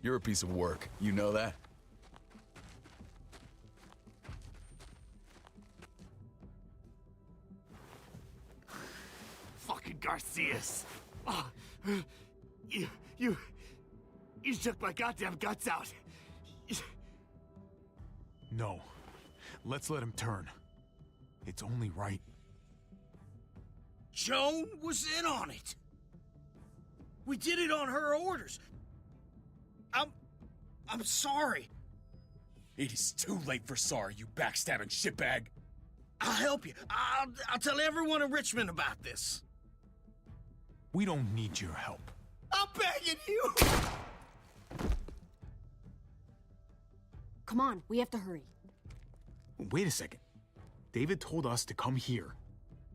You're a piece of work. You know that? Fucking Garcias. Oh, you shook my goddamn guts out. No. Let's let him turn. It's only right. Joan was in on it. We did it on her orders. I'm sorry. It is too late for sorry, you backstabbing shitbag. I'll help you. I'll tell everyone in Richmond about this. We don't need your help. I'm begging you. Come on, we have to hurry. Wait a second. David told us to come here.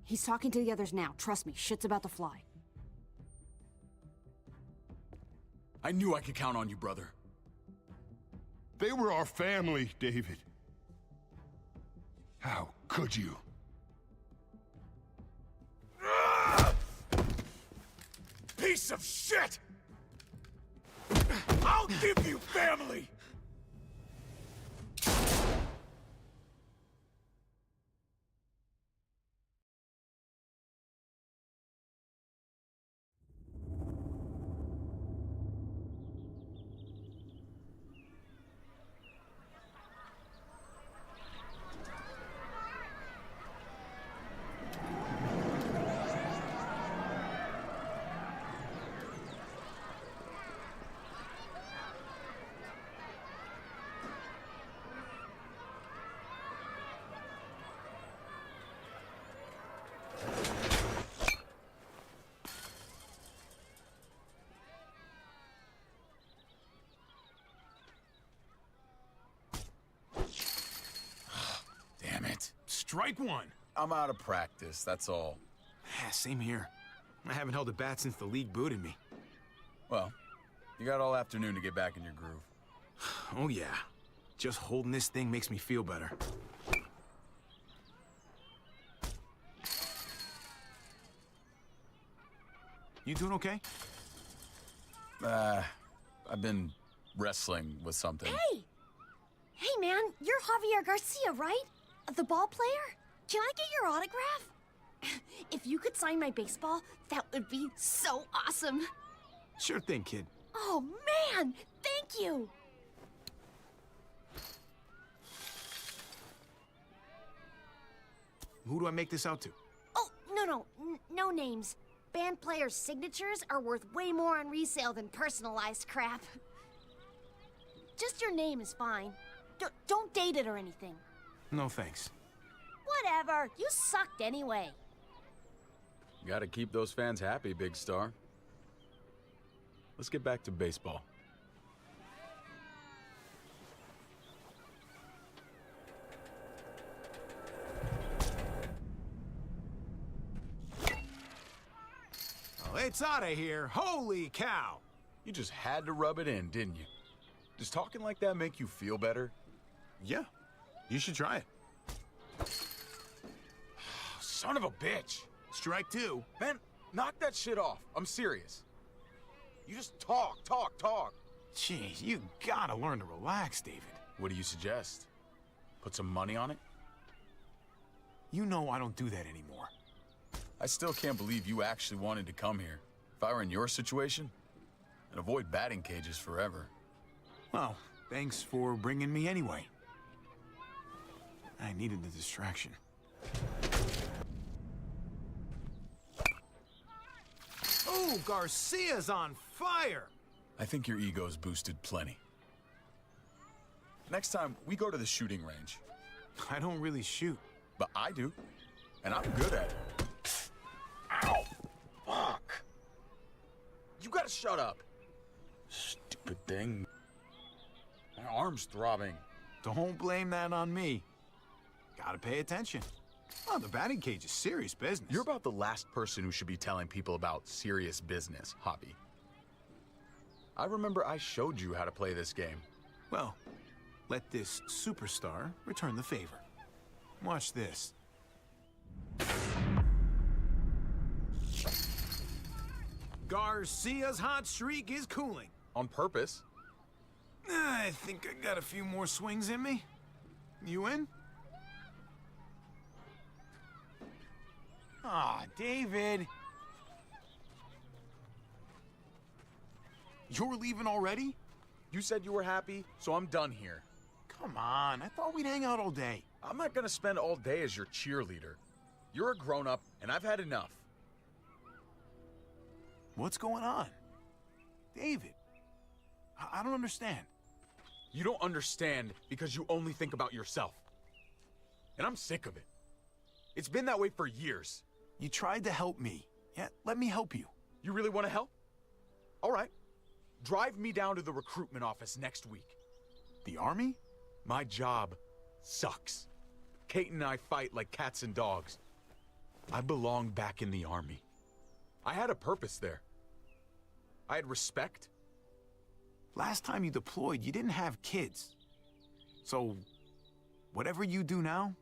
He's talking to the others now. Trust me, shit's about to fly. I knew I could count on you, brother. They were our family, David. How could you? Piece of shit! I'll give you family! Damn it. Strike one. I'm out of practice, that's all. Same here. I haven't held a bat since the league booted me. Well, you got all afternoon to get back in your groove. Oh yeah. Just holding this thing makes me feel better. You doing okay? I've been wrestling with something. Hey! Hey, man, you're Javier Garcia, right? The ball player? Can I get your autograph? If you could sign my baseball, that would be so awesome. Sure thing, kid. Oh, man! Thank you! Who do I make this out to? Oh, no names. Band players' signatures are worth way more on resale than personalized crap. Just your name is fine. Don't date it or anything. No thanks. Whatever. You sucked anyway. Gotta keep those fans happy, big star. Let's get back to baseball. Well, it's out of here. Holy cow. You just had to rub it in, didn't you? Does talking like that make you feel better? Yeah. You should try it. Son of a bitch! Strike two. Man, knock that shit off. I'm serious. You just talk. Jeez, you gotta learn to relax, David. What do you suggest? Put some money on it? You know I don't do that anymore. I still can't believe you actually wanted to come here. If I were in your situation, I'd avoid batting cages forever. Well, thanks for bringing me anyway. I needed the distraction. Oh, Garcia's on fire! I think your ego's boosted plenty. Next time, we go to the shooting range. I don't really shoot. But I do. And I'm good at it. Ow! Fuck! You gotta shut up. Stupid thing. My arm's throbbing. Don't blame that on me. Gotta pay attention. Oh, the batting cage is serious business. You're about the last person who should be telling people about serious business, Hobby. I remember I showed you how to play this game. Well, let this superstar return the favor. Watch this. Garcia's hot streak is cooling. On purpose. I think I got a few more swings in me. You in? Ah, David. You're leaving already? You said you were happy, so I'm done here. Come on, I thought we'd hang out all day. I'm not gonna spend all day as your cheerleader. You're a grown-up, and I've had enough. What's going on? David, I don't understand. You don't understand because you only think about yourself. And I'm sick of it. It's been that way for years. You tried to help me. Yeah, let me help you. You really want to help? All right. Drive me down to the recruitment office next week. The army? My job sucks. Kate and I fight like cats and dogs. I belong back in the army. I had a purpose there. I had respect. Last time you deployed, you didn't have kids. So, whatever you do now,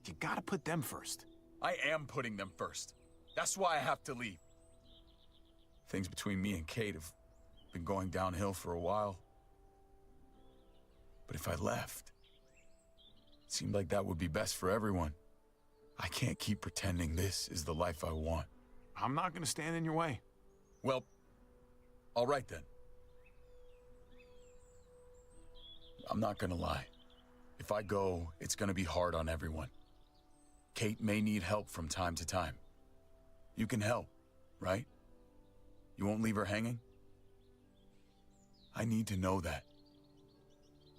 you gotta put them first. I am putting them first. That's why I have to leave. Things between me and Kate have been going downhill for a while. But if I left, it seemed like that would be best for everyone. I can't keep pretending this is the life I want. I'm not gonna stand in your way. Well, all right then. I'm not gonna lie. If I go, it's gonna be hard on everyone. Kate may need help from time to time. You can help, right? You won't leave her hanging? I need to know that.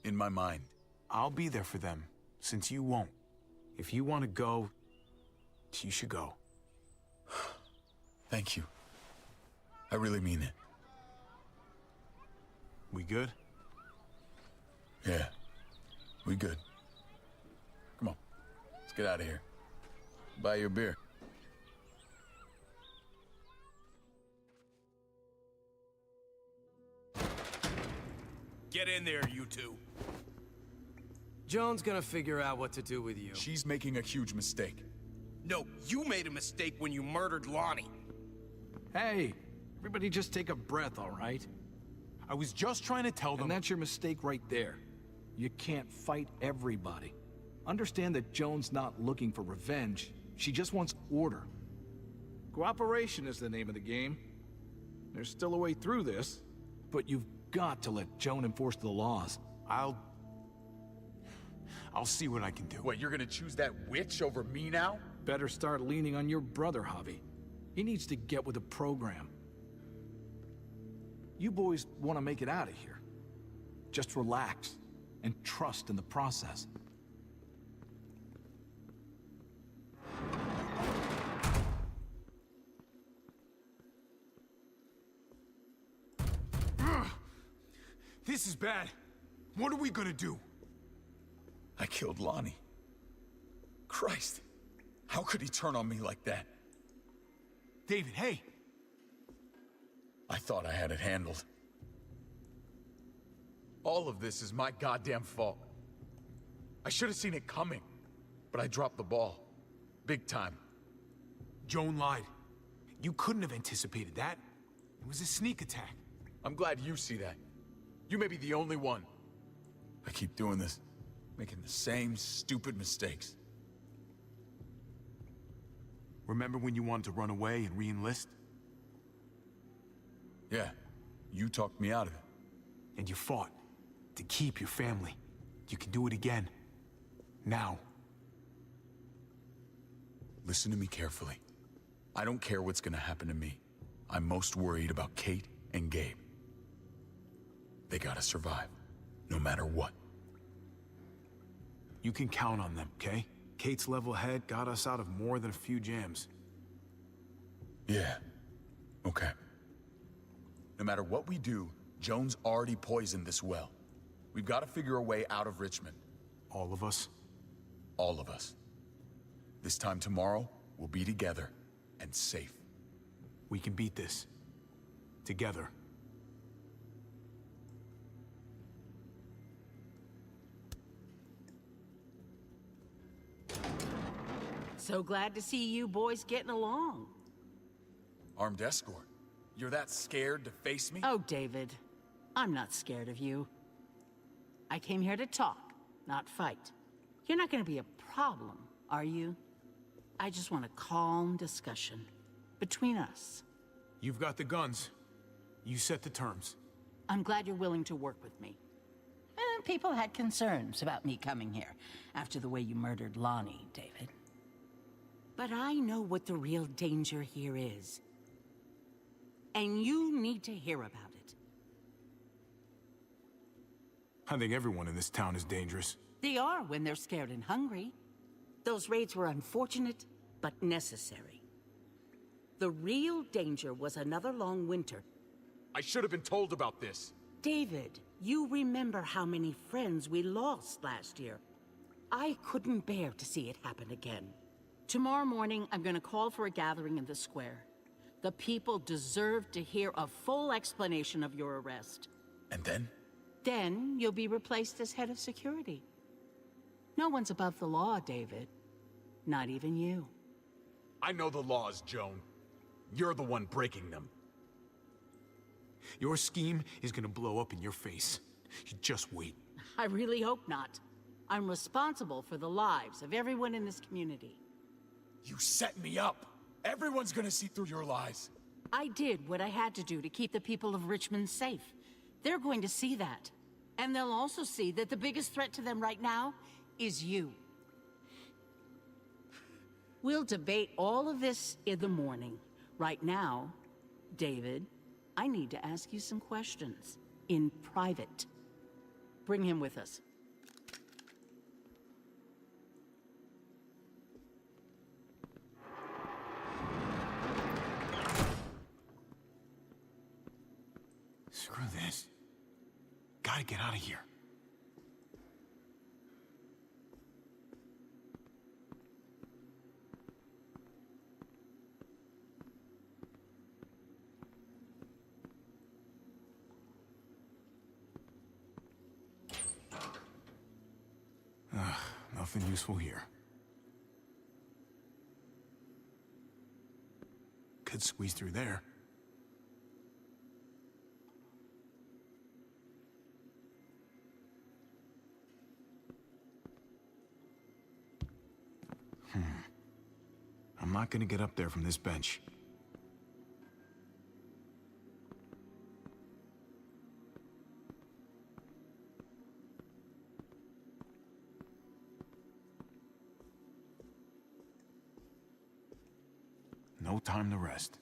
In my mind. I'll be there for them, since you won't. If you want to go, you should go. Thank you. I really mean it. We good? Yeah, we good. Come on, let's get out of here. Buy you a beer. Get in there, you two. Joan's gonna figure out what to do with you. She's making a huge mistake. No, you made a mistake when you murdered Lonnie. Hey, everybody just take a breath, all right? I was just trying to tell them. And that's your mistake right there. You can't fight everybody. Understand that Joan's not looking for revenge. She just wants order. Cooperation is the name of the game. There's still a way through this, but you've got to let Joan enforce the laws. I'll see what I can do. What, you're gonna choose that witch over me now? Better start leaning on your brother, Javi. He needs to get with the program. You boys want to make it out of here. Just relax and trust in the process. This is bad. What are we gonna do? I killed Lonnie. Christ, how could he turn on me like that? David, hey! I thought I had it handled. All of this is my goddamn fault. I should have seen it coming, but I dropped the ball. Big time. Joan lied. You couldn't have anticipated that. It was a sneak attack. I'm glad you see that. You may be the only one. I keep doing this, making the same stupid mistakes. Remember when you wanted to run away and re-enlist? Yeah, you talked me out of it. And you fought to keep your family. You can do it again. Now. Listen to me carefully. I don't care what's gonna happen to me. I'm most worried about Kate and Gabe. They gotta survive, no matter what. You can count on them, okay? Kate's level head got us out of more than a few jams. Yeah, okay. No matter what we do, Joan's already poisoned this well. We've got to figure a way out of Richmond. All of us? All of us. This time tomorrow, we'll be together and safe. We can beat this. Together. So glad to see you boys getting along. Armed escort. You're that scared to face me? Oh, David, I'm not scared of you. I came here to talk, not fight. You're not gonna be a problem, are you? I just want a calm discussion between us. You've got the guns. You set the terms. I'm glad you're willing to work with me. People had concerns about me coming here after the way you murdered Lonnie, David. But I know what the real danger here is. And you need to hear about it. I think everyone in this town is dangerous. They are when they're scared and hungry. Those raids were unfortunate, but necessary. The real danger was another long winter. I should have been told about this. David, you remember how many friends we lost last year. I couldn't bear to see it happen again. Tomorrow morning, I'm gonna call for a gathering in the square. The people deserve to hear a full explanation of your arrest. And then? Then you'll be replaced as head of security. No one's above the law, David. Not even you. I know the laws, Joan. You're the one breaking them. Your scheme is gonna blow up in your face. You just wait. I really hope not. I'm responsible for the lives of everyone in this community. You set me up. Everyone's gonna see through your lies. I did what I had to do to keep the people of Richmond safe. They're going to see that. And they'll also see that the biggest threat to them right now is you. We'll debate all of this in the morning. Right now, David, I need to ask you some questions. In private. Bring him with us. Screw this. Gotta get out of here. Nothing useful here. Could squeeze through there. I'm not gonna get up there from this bench. No time to rest.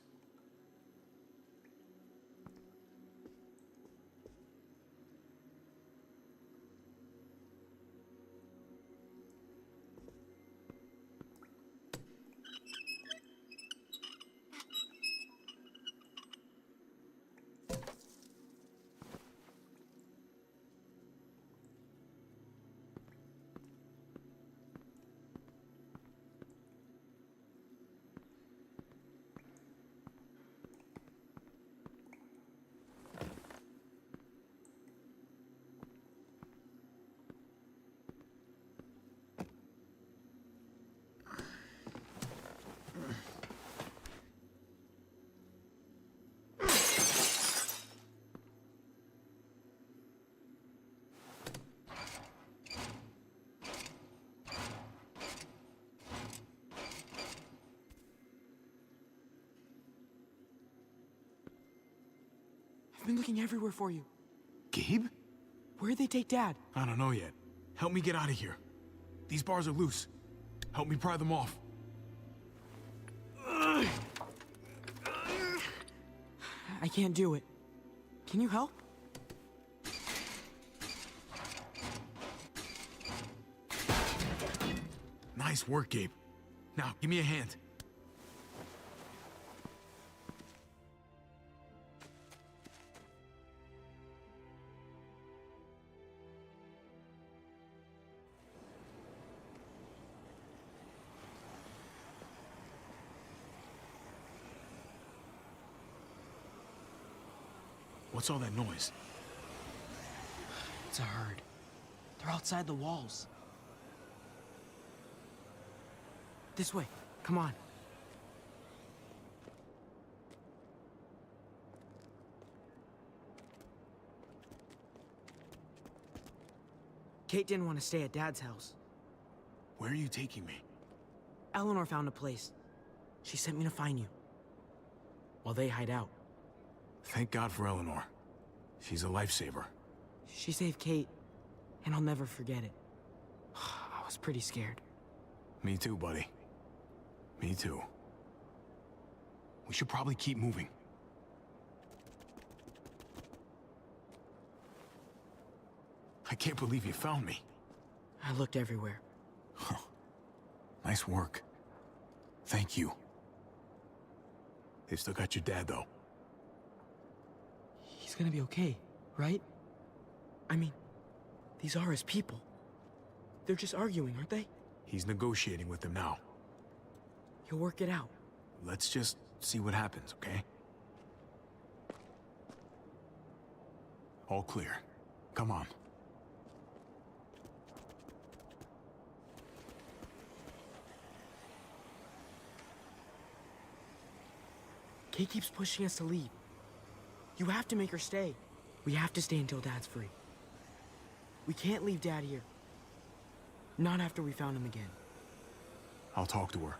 I've been looking everywhere for you. Gabe? Where'd they take Dad? I don't know yet. Help me get out of here. These bars are loose. Help me pry them off. I can't do it. Can you help? Nice work, Gabe. Now, give me a hand. What's all that noise? It's a herd. They're outside the walls. This way. Come on. Kate didn't want to stay at Dad's house. Where are you taking me? Eleanor found a place. She sent me to find you. While they hide out. Thank God for Eleanor. She's a lifesaver. She saved Kate, and I'll never forget it. I was pretty scared. Me too, buddy. Me too. We should probably keep moving. I can't believe you found me. I looked everywhere. Nice work. Thank you. They've still got your dad, though. He's gonna be okay, right? I mean, these are his people. They're just arguing, aren't they? He's negotiating with them now. He'll work it out. Let's just see what happens, okay? All clear. Come on. Kate keeps pushing us to leave. You have to make her stay. We have to stay until Dad's free. We can't leave Dad here. Not after we found him again. I'll talk to her.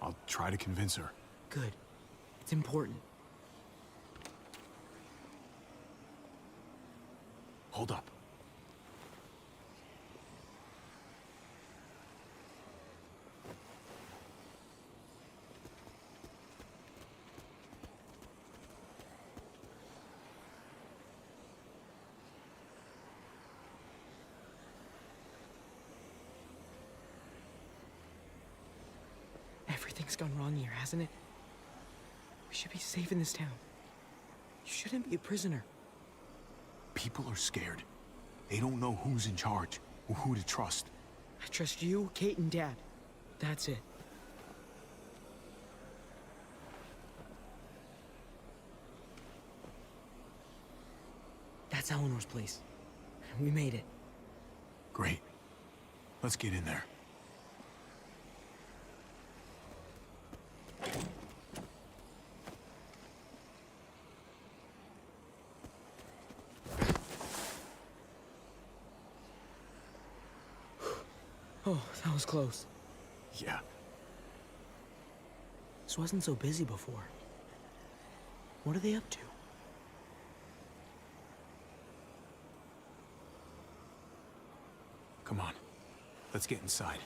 I'll try to convince her. Good. It's important. Hold up. Everything's gone wrong here, hasn't it? We should be safe in this town. You shouldn't be a prisoner. People are scared. They don't know who's in charge or who to trust. I trust you, Kate, and Dad. That's it. That's Eleanor's place. We made it. Great. Let's get in there. Oh, that was close. Yeah. This wasn't so busy before. What are they up to? Come on. Let's get inside.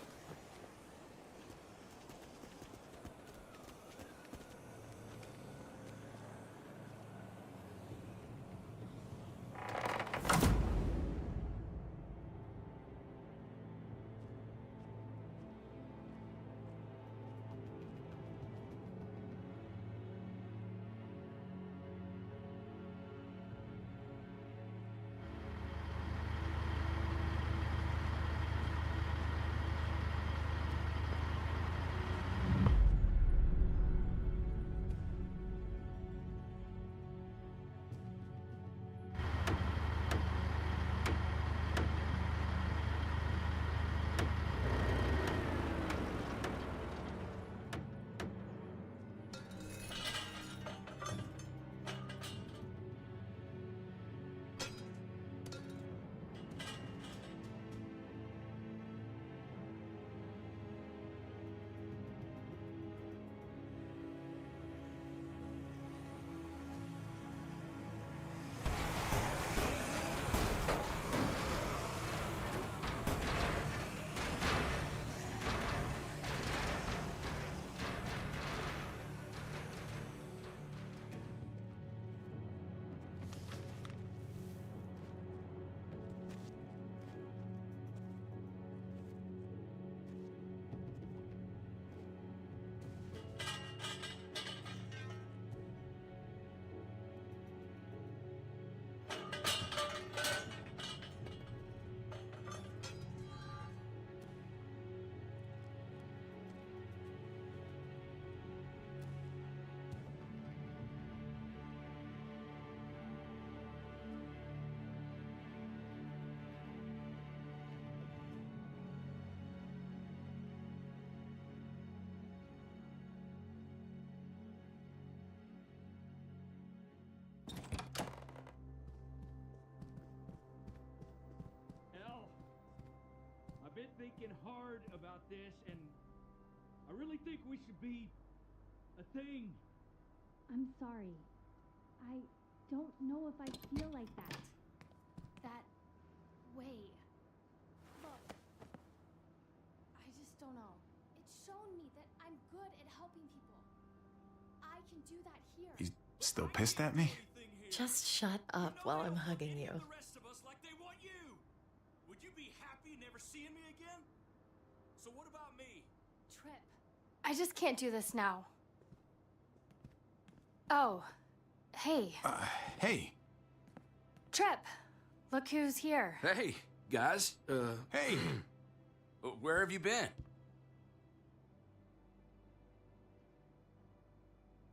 been thinking hard about this, and I really think we should be a thing. I'm sorry. I don't know if I feel like that. That way. Look, I just don't know. It's shown me that I'm good at helping people. I can do that here. He's still pissed at me? Just shut up while I'm hugging you. The rest of us like they want you. Would you be happy never seeing me again? So what about me? Trip. I just can't do this now. Oh, hey. Hey. Trip. Look who's here. Hey, guys. Hey. Where have you been?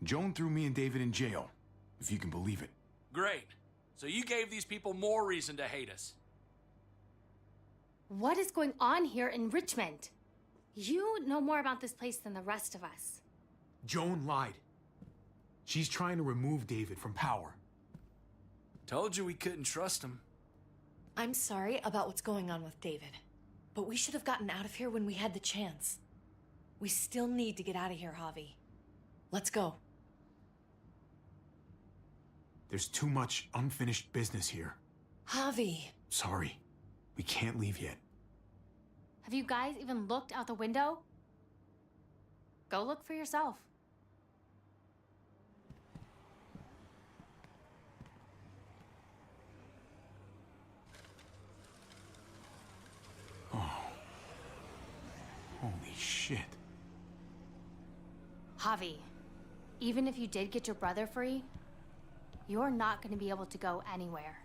Joan threw me and David in jail, if you can believe it. Great. So you gave these people more reason to hate us. What is going on here in Richmond? You know more about this place than the rest of us. Joan lied. She's trying to remove David from power. Told you we couldn't trust him. I'm sorry about what's going on with David, but we should have gotten out of here when we had the chance. We still need to get out of here, Javi. Let's go. There's too much unfinished business here. Javi. Sorry. We can't leave yet. Have you guys even looked out the window? Go look for yourself. Oh. Holy shit. Javi, even if you did get your brother free, you're not going to be able to go anywhere.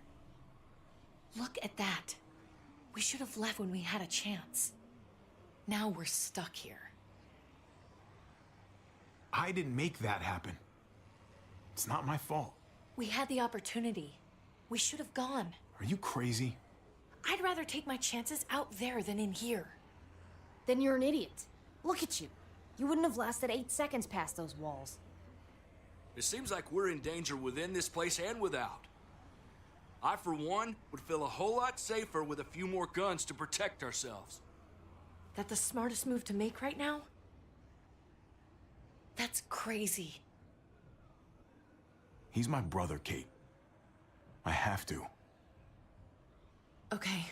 Look at that. We should have left when we had a chance. Now we're stuck here. I didn't make that happen. It's not my fault. We had the opportunity. We should have gone. Are you crazy? I'd rather take my chances out there than in here. Then you're an idiot. Look at you. You wouldn't have lasted 8 seconds past those walls. It seems like we're in danger within this place and without. I, for one, would feel a whole lot safer with a few more guns to protect ourselves. That the smartest move to make right now? That's crazy. He's my brother, Kate. I have to. Okay.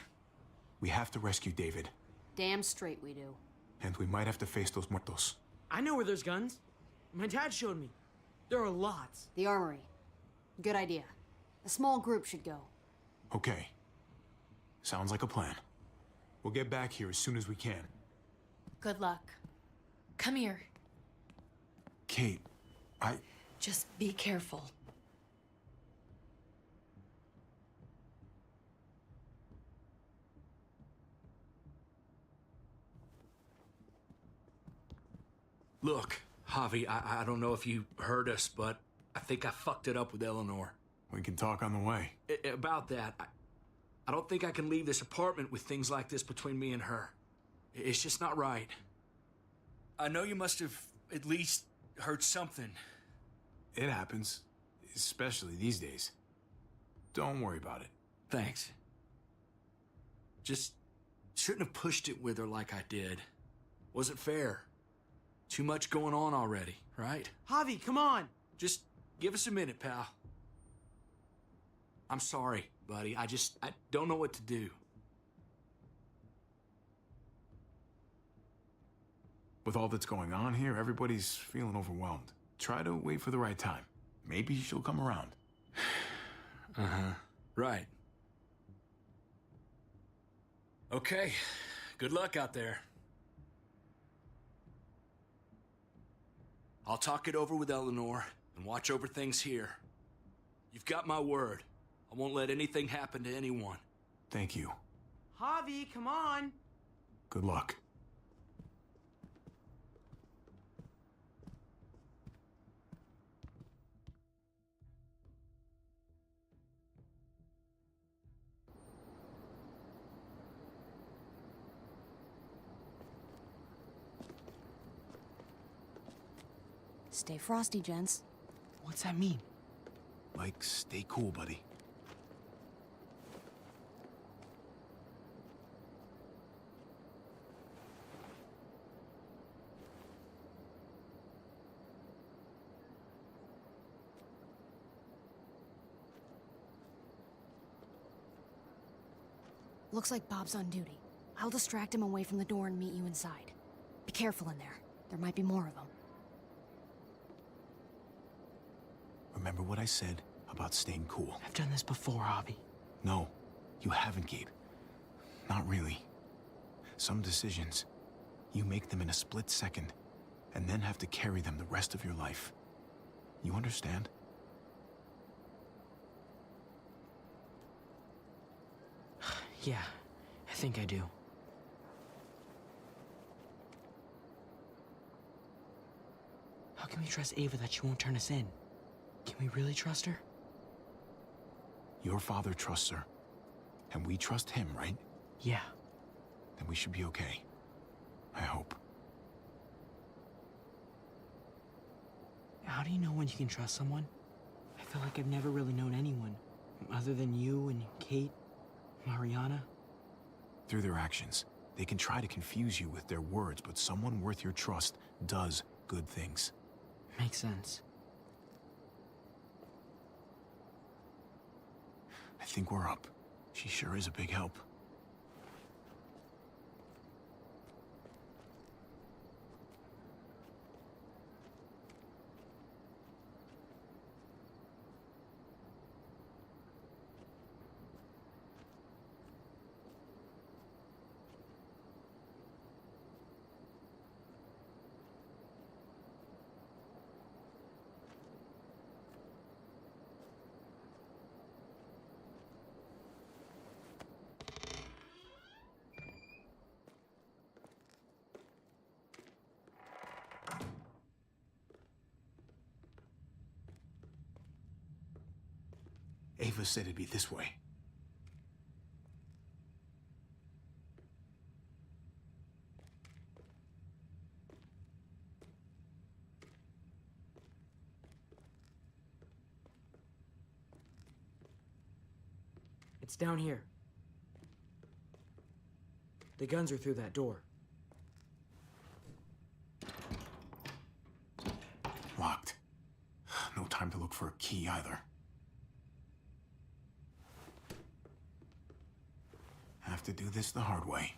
We have to rescue David. Damn straight we do. And we might have to face those muertos. I know where there's guns. My dad showed me. There are lots. The armory. Good idea. A small group should go. Okay. Sounds like a plan. We'll get back here as soon as we can. Good luck. Come here. Kate, Just be careful. Look, Javi, I don't know if you heard us, but I think I fucked it up with Eleanor. We can talk on the way. About that, I don't think I can leave this apartment with things like this between me and her. It's just not right. I know you must have at least heard something. It happens, especially these days. Don't worry about it. Thanks. Just shouldn't have pushed it with her like I did. Wasn't fair. Too much going on already, right? Javi, come on! Just give us a minute, pal. I'm sorry, buddy. I don't know what to do. With all that's going on here, everybody's feeling overwhelmed. Try to wait for the right time. Maybe she'll come around. Uh-huh. Right. Okay. Good luck out there. I'll talk it over with Eleanor and watch over things here. You've got my word. I won't let anything happen to anyone. Thank you. Javi, come on! Good luck. Stay frosty, gents. What's that mean? Like, stay cool, buddy. Looks like Bob's on duty. I'll distract him away from the door and meet you inside. Be careful in there. There might be more of them. Remember what I said about staying cool? I've done this before, Hobby. No, you haven't, Gabe. Not really. Some decisions, you make them in a split second, and then have to carry them the rest of your life. You understand? Yeah, I think I do. How can we trust Ava that she won't turn us in? Can we really trust her? Your father trusts her, and we trust him, right? Yeah. Then we should be okay. I hope. How do you know when you can trust someone? I feel like I've never really known anyone, other than you and Kate, Mariana. Through their actions. They can try to confuse you with their words, but someone worth your trust does good things. Makes sense. I think we're up. She sure is a big help. Ava said it'd be this way. It's down here. The guns are through that door. Locked. No time to look for a key either. Have to do this the hard way.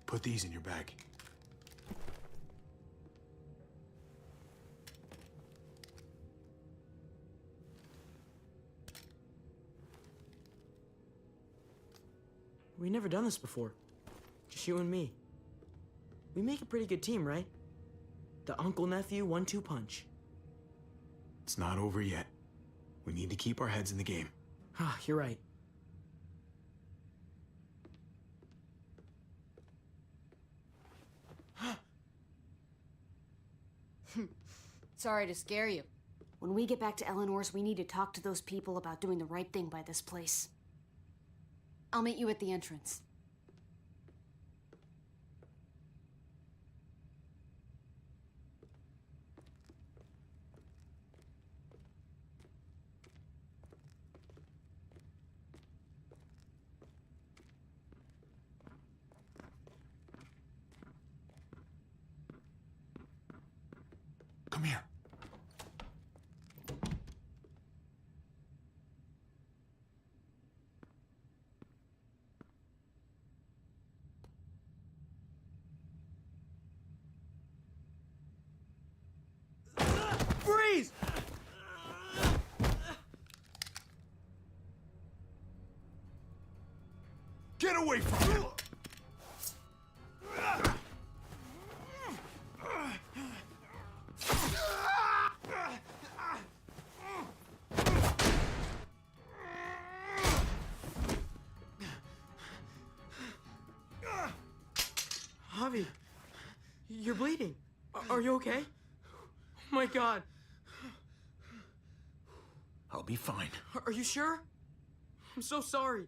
Put these in your bag. We've never done this before. Just you and me. We make a pretty good team, right? The uncle-nephew 1-2 punch. It's not over yet. We need to keep our heads in the game. Ah, you're right. Sorry to scare you. When we get back to Eleanor's, we need to talk to those people about doing the right thing by this place. I'll meet you at the entrance. Come here. Get away from him! Javi, you're bleeding. Are you okay? Oh my God. I'll be fine. Are you sure? I'm so sorry.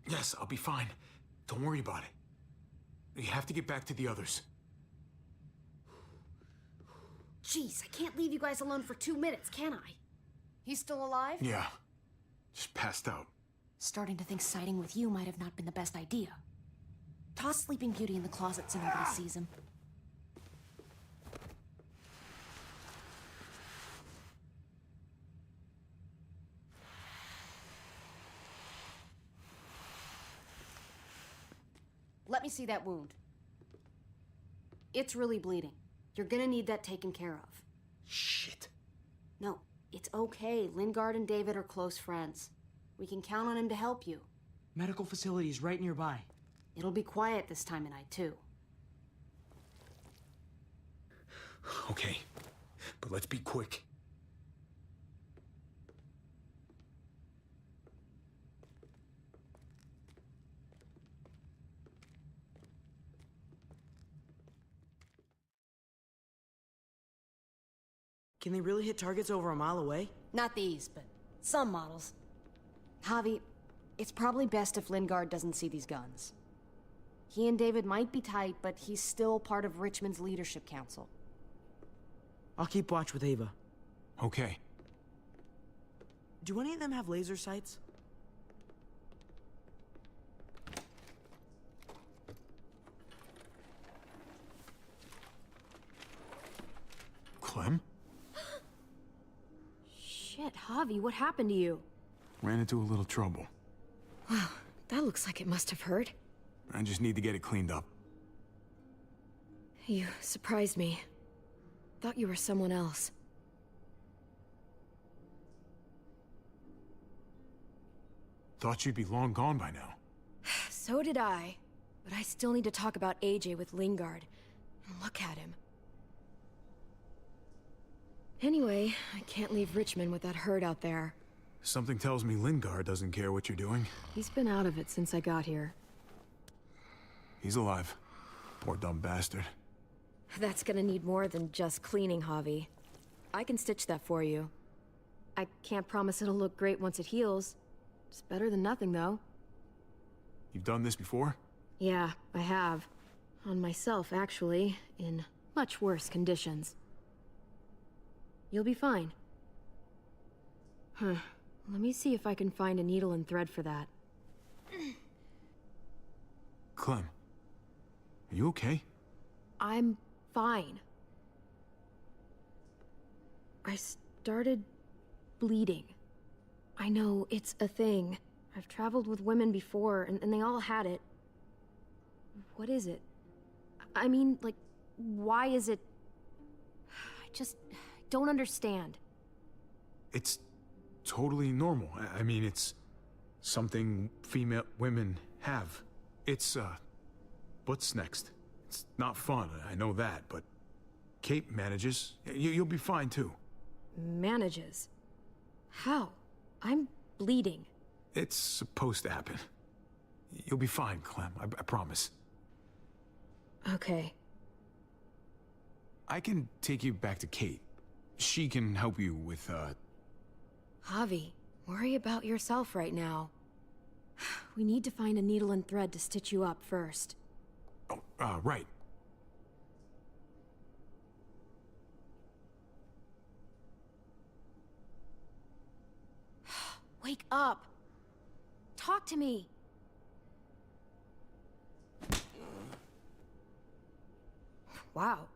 Yes, I'll be fine. Don't worry about it. You have to get back to the others. Jeez, I can't leave you guys alone for 2 minutes, can I? He's still alive? Yeah. Just passed out. Starting to think siding with you might have not been the best idea. Toss Sleeping Beauty in the closet so nobody sees him. Let me see that wound. It's really bleeding. You're gonna need that taken care of. Shit. No, it's okay. Lingard and David are close friends. We can count on him to help you. Medical facility's right nearby. It'll be quiet this time of night, too. Okay, but let's be quick. Can they really hit targets over a mile away? Not these, but some models. Javi, it's probably best if Lingard doesn't see these guns. He and David might be tight, but he's still part of Richmond's leadership council. I'll keep watch with Ava. Okay. Do any of them have laser sights? Clem? Shit, Javi, what happened to you? Ran into a little trouble. Wow, that looks like it must have hurt. I just need to get it cleaned up. You surprised me. Thought you were someone else. Thought you'd be long gone by now. So did I. But I still need to talk about AJ with Lingard. Look at him. Anyway, I can't leave Richmond with that herd out there. Something tells me Lingard doesn't care what you're doing. He's been out of it since I got here. He's alive. Poor dumb bastard. That's gonna need more than just cleaning, Javi. I can stitch that for you. I can't promise it'll look great once it heals. It's better than nothing, though. You've done this before? Yeah, I have. On myself, actually, in much worse conditions. You'll be fine. Huh. Let me see if I can find a needle and thread for that. Clem, are you okay? I'm fine. I started bleeding. I know, it's a thing. I've traveled with women before, and they all had it. What is it? I mean, like, why is it... I just don't understand. It's totally normal. I mean, it's something female women have. It's, what's next? It's not fun, I know that, but Kate manages. You'll be fine, too. Manages? How? I'm bleeding. It's supposed to happen. You'll be fine, Clem, I promise. Okay. I can take you back to Kate. She can help you with, Javi, worry about yourself right now. We need to find a needle and thread to stitch you up first. Oh, right. Wake up! Talk to me! Wow,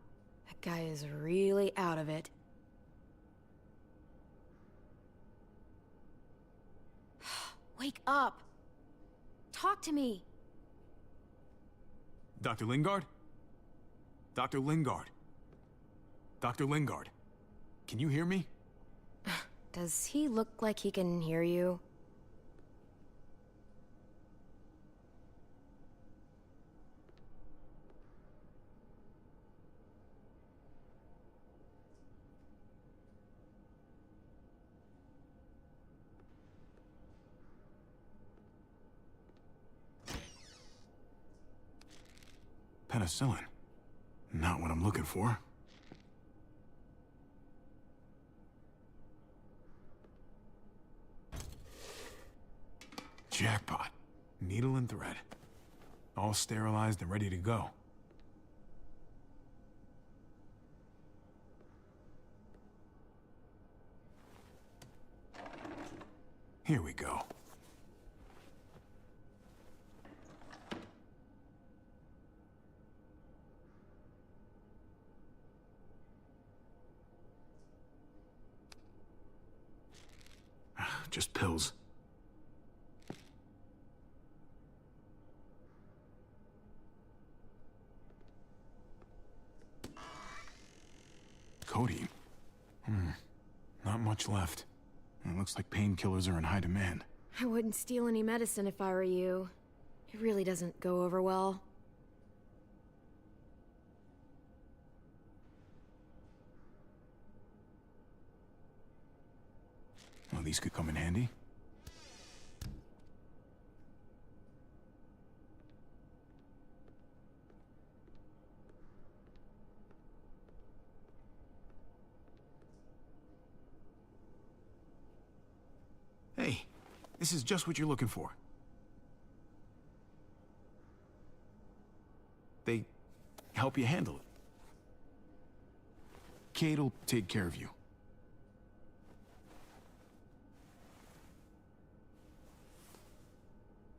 that guy is really out of it. Wake up! Talk to me! Dr. Lingard? Dr. Lingard? Dr. Lingard? Can you hear me? Does he look like he can hear you? Penicillin. Not what I'm looking for. Jackpot. Needle and thread. All sterilized and ready to go. Here we go. Just pills. Codeine? Not much left. It looks like painkillers are in high demand. I wouldn't steal any medicine if I were you. It really doesn't go over well. Well, these could come in handy. Hey, this is just what you're looking for. They help you handle it. Kate'll take care of you.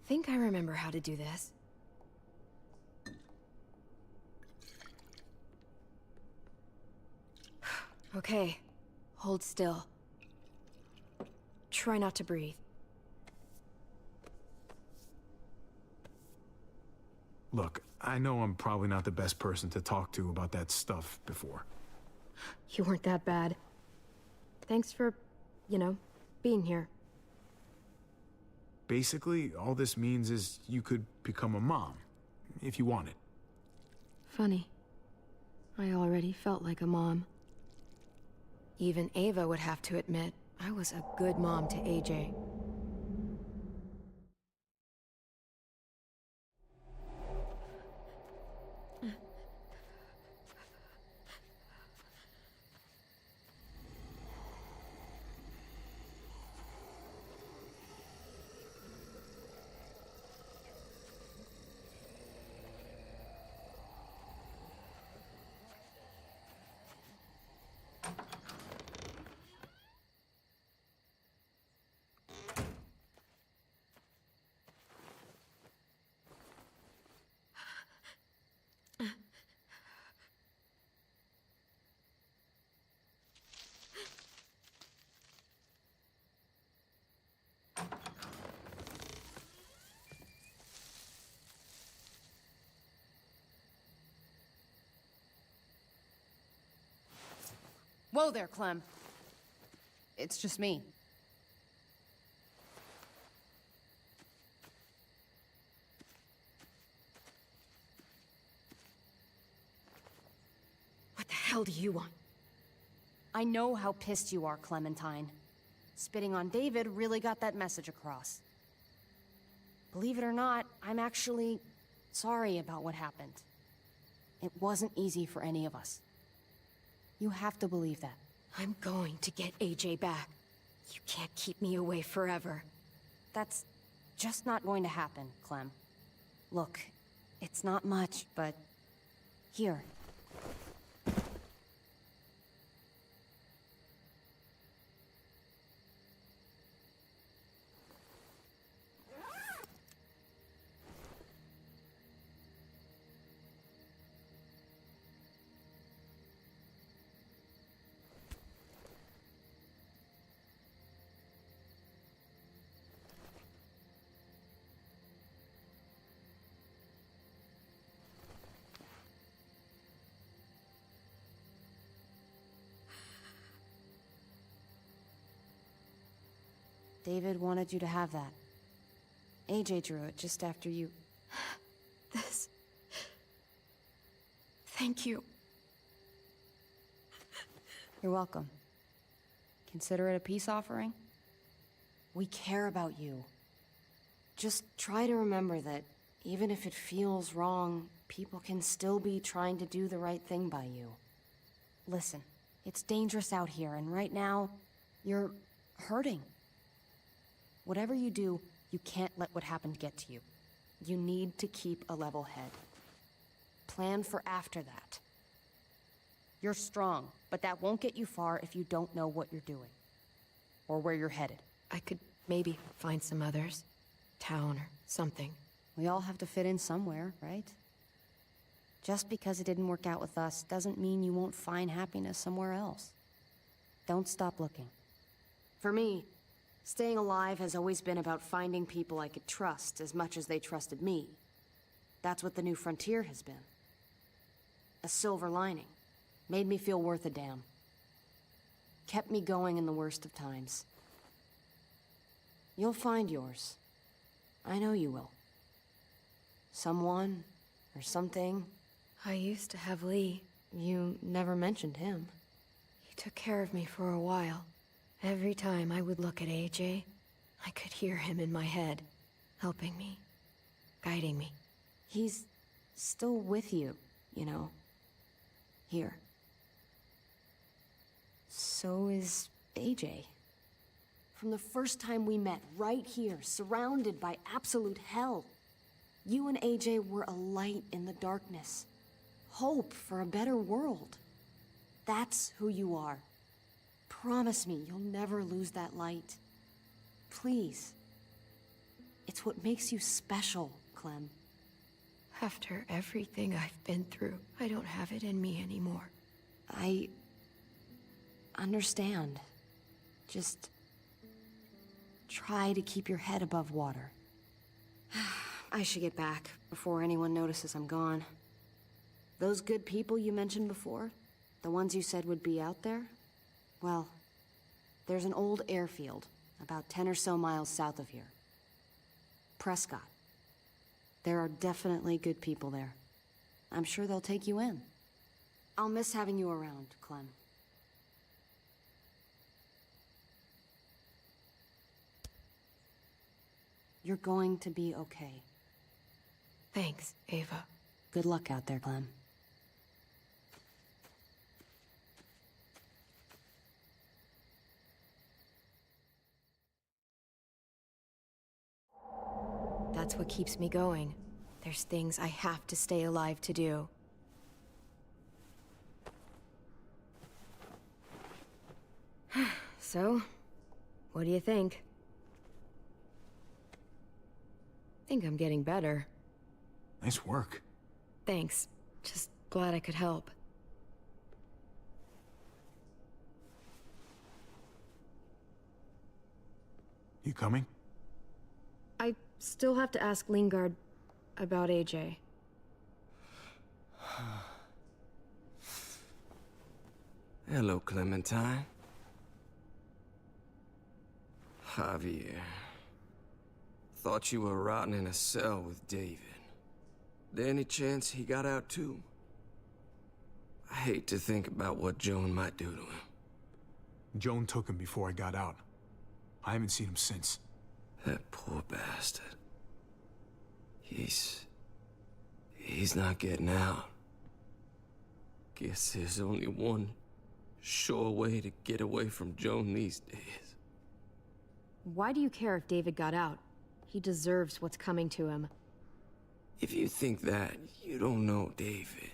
Think I remember how to do this. Okay, hold still. Try not to breathe. Look, I know I'm probably not the best person to talk to about that stuff before. You weren't that bad. Thanks for, being here. Basically, all this means is you could become a mom, if you wanted. Funny. I already felt like a mom. Even Ava would have to admit I was a good mom to AJ. Whoa there, Clem. It's just me. What the hell do you want? I know how pissed you are, Clementine. Spitting on David really got that message across. Believe it or not, I'm actually sorry about what happened. It wasn't easy for any of us. You have to believe that. I'm going to get AJ back. You can't keep me away forever. That's just not going to happen, Clem. Look, it's not much, but... Here. David wanted you to have that. AJ drew it just after you... This... Thank you. You're welcome. Consider it a peace offering? We care about you. Just try to remember that even if it feels wrong, people can still be trying to do the right thing by you. Listen, it's dangerous out here, and right now, you're hurting. Whatever you do, you can't let what happened get to you. You need to keep a level head. Plan for after that. You're strong, but that won't get you far if you don't know what you're doing. Or where you're headed. I could maybe find some others. Town or something. We all have to fit in somewhere, right? Just because it didn't work out with us doesn't mean you won't find happiness somewhere else. Don't stop looking. For me, staying alive has always been about finding people I could trust as much as they trusted me. That's what the new frontier has been. A silver lining. Made me feel worth a damn. Kept me going in the worst of times. You'll find yours. I know you will. Someone, or something. I used to have Lee. You never mentioned him. He took care of me for a while. Every time I would look at AJ, I could hear him in my head, helping me, guiding me. He's still with you, you know. Here. So is AJ. From the first time we met, right here, surrounded by absolute hell, you and AJ were a light in the darkness. Hope for a better world. That's who you are. Promise me you'll never lose that light. Please. It's what makes you special, Clem. After everything I've been through, I don't have it in me anymore. I understand. Just try to keep your head above water. I should get back before anyone notices I'm gone. Those good people you mentioned before, the ones you said would be out there, well, there's an old airfield about 10 or so miles south of here. Prescott. There are definitely good people there. I'm sure they'll take you in. I'll miss having you around, Clem. You're going to be okay. Thanks, Ava. Good luck out there, Clem. That's what keeps me going. There's things I have to stay alive to do. So, what do you think? Think I'm getting better. Nice work. Thanks. Just glad I could help. You coming? I still have to ask Lingard about AJ. Hello, Clementine. Javier. Thought you were rotting in a cell with David. There any chance he got out too? I hate to think about what Joan might do to him. Joan took him before I got out. I haven't seen him since. That poor bastard. He's not getting out. Guess there's only one sure way to get away from Joan these days. Why do you care if David got out? He deserves what's coming to him. If you think that, you don't know David.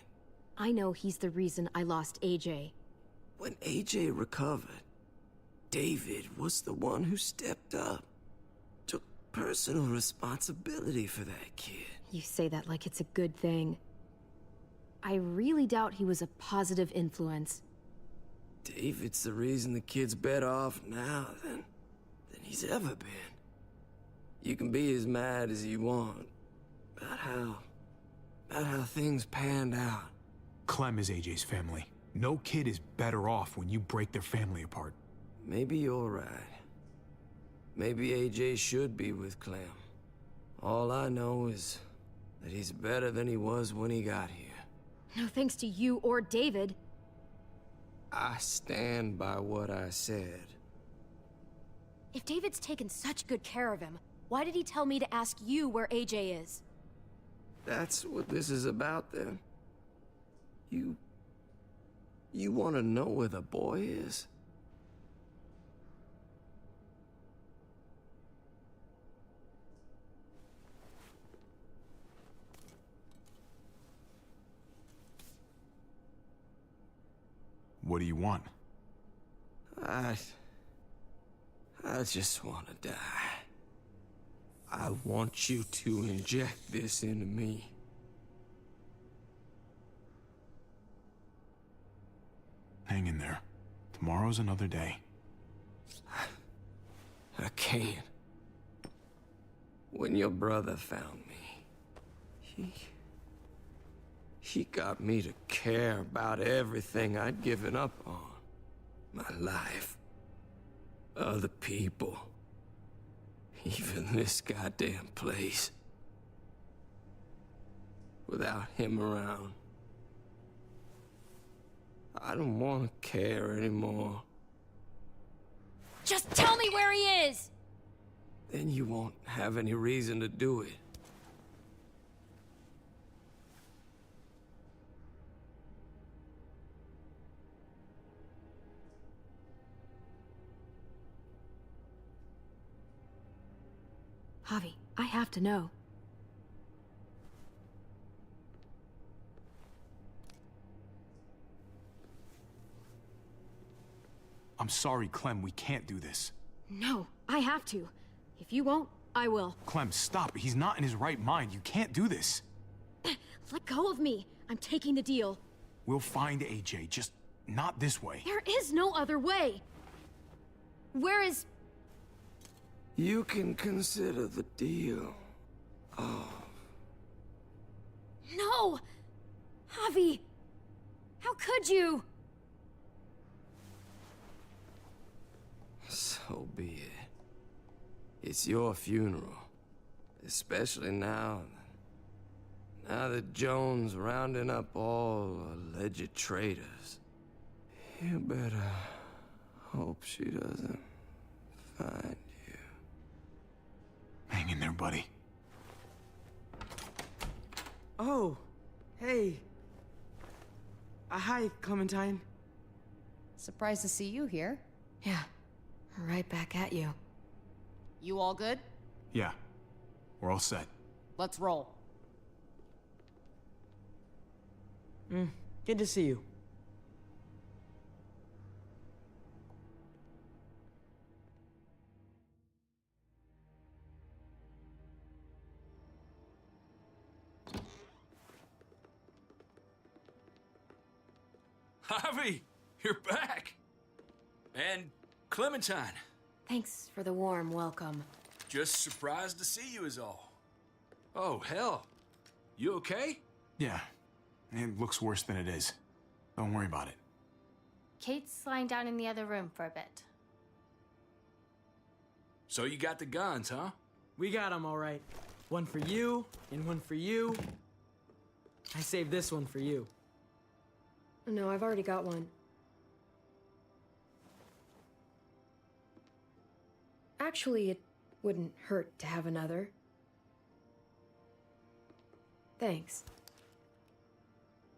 I know he's the reason I lost AJ. When AJ recovered, David was the one who stepped up. Took personal responsibility for that kid. You say that like it's a good thing. I really doubt he was a positive influence. David's the reason the kid's better off now than he's ever been. You can be as mad as you want about how things panned out. Clem is AJ's family. No kid is better off when you break their family apart. Maybe you're right. Maybe AJ should be with Clem. All I know is that he's better than he was when he got here. No thanks to you or David. I stand by what I said. If David's taken such good care of him, why did he tell me to ask you where AJ is? That's what this is about, then? You want to know where the boy is? What do you want? I just want to die. I want you to inject this into me. Hang in there. Tomorrow's another day. I can't. When your brother found me, he got me to care about everything I'd given up on. My life. Other people. Even this goddamn place. Without him around, I don't want to care anymore. Just tell me where he is! Then you won't have any reason to do it. Javi, I have to know. I'm sorry, Clem, we can't do this. No, I have to. If you won't, I will. Clem, stop. He's not in his right mind. You can't do this. Let go of me. I'm taking the deal. We'll find AJ, just not this way. There is no other way. Where is... You can consider the deal. Oh. No! Javi! How could you? So be it. It's your funeral. Especially now that Joan's rounding up all alleged traitors. You better hope she doesn't find you. Hang in there, buddy. Oh, hey. Hi, Clementine. Surprised to see you here. Yeah, right back at you. You all good? Yeah, we're all set. Let's roll. Good to see you. Javi, you're back. And Clementine. Thanks for the warm welcome. Just surprised to see you is all. Oh, hell. You okay? Yeah, it looks worse than it is. Don't worry about it. Kate's lying down in the other room for a bit. So you got the guns, huh? We got them all right. One for you, and one for you. I saved this one for you. No, I've already got one. Actually, it wouldn't hurt to have another. Thanks.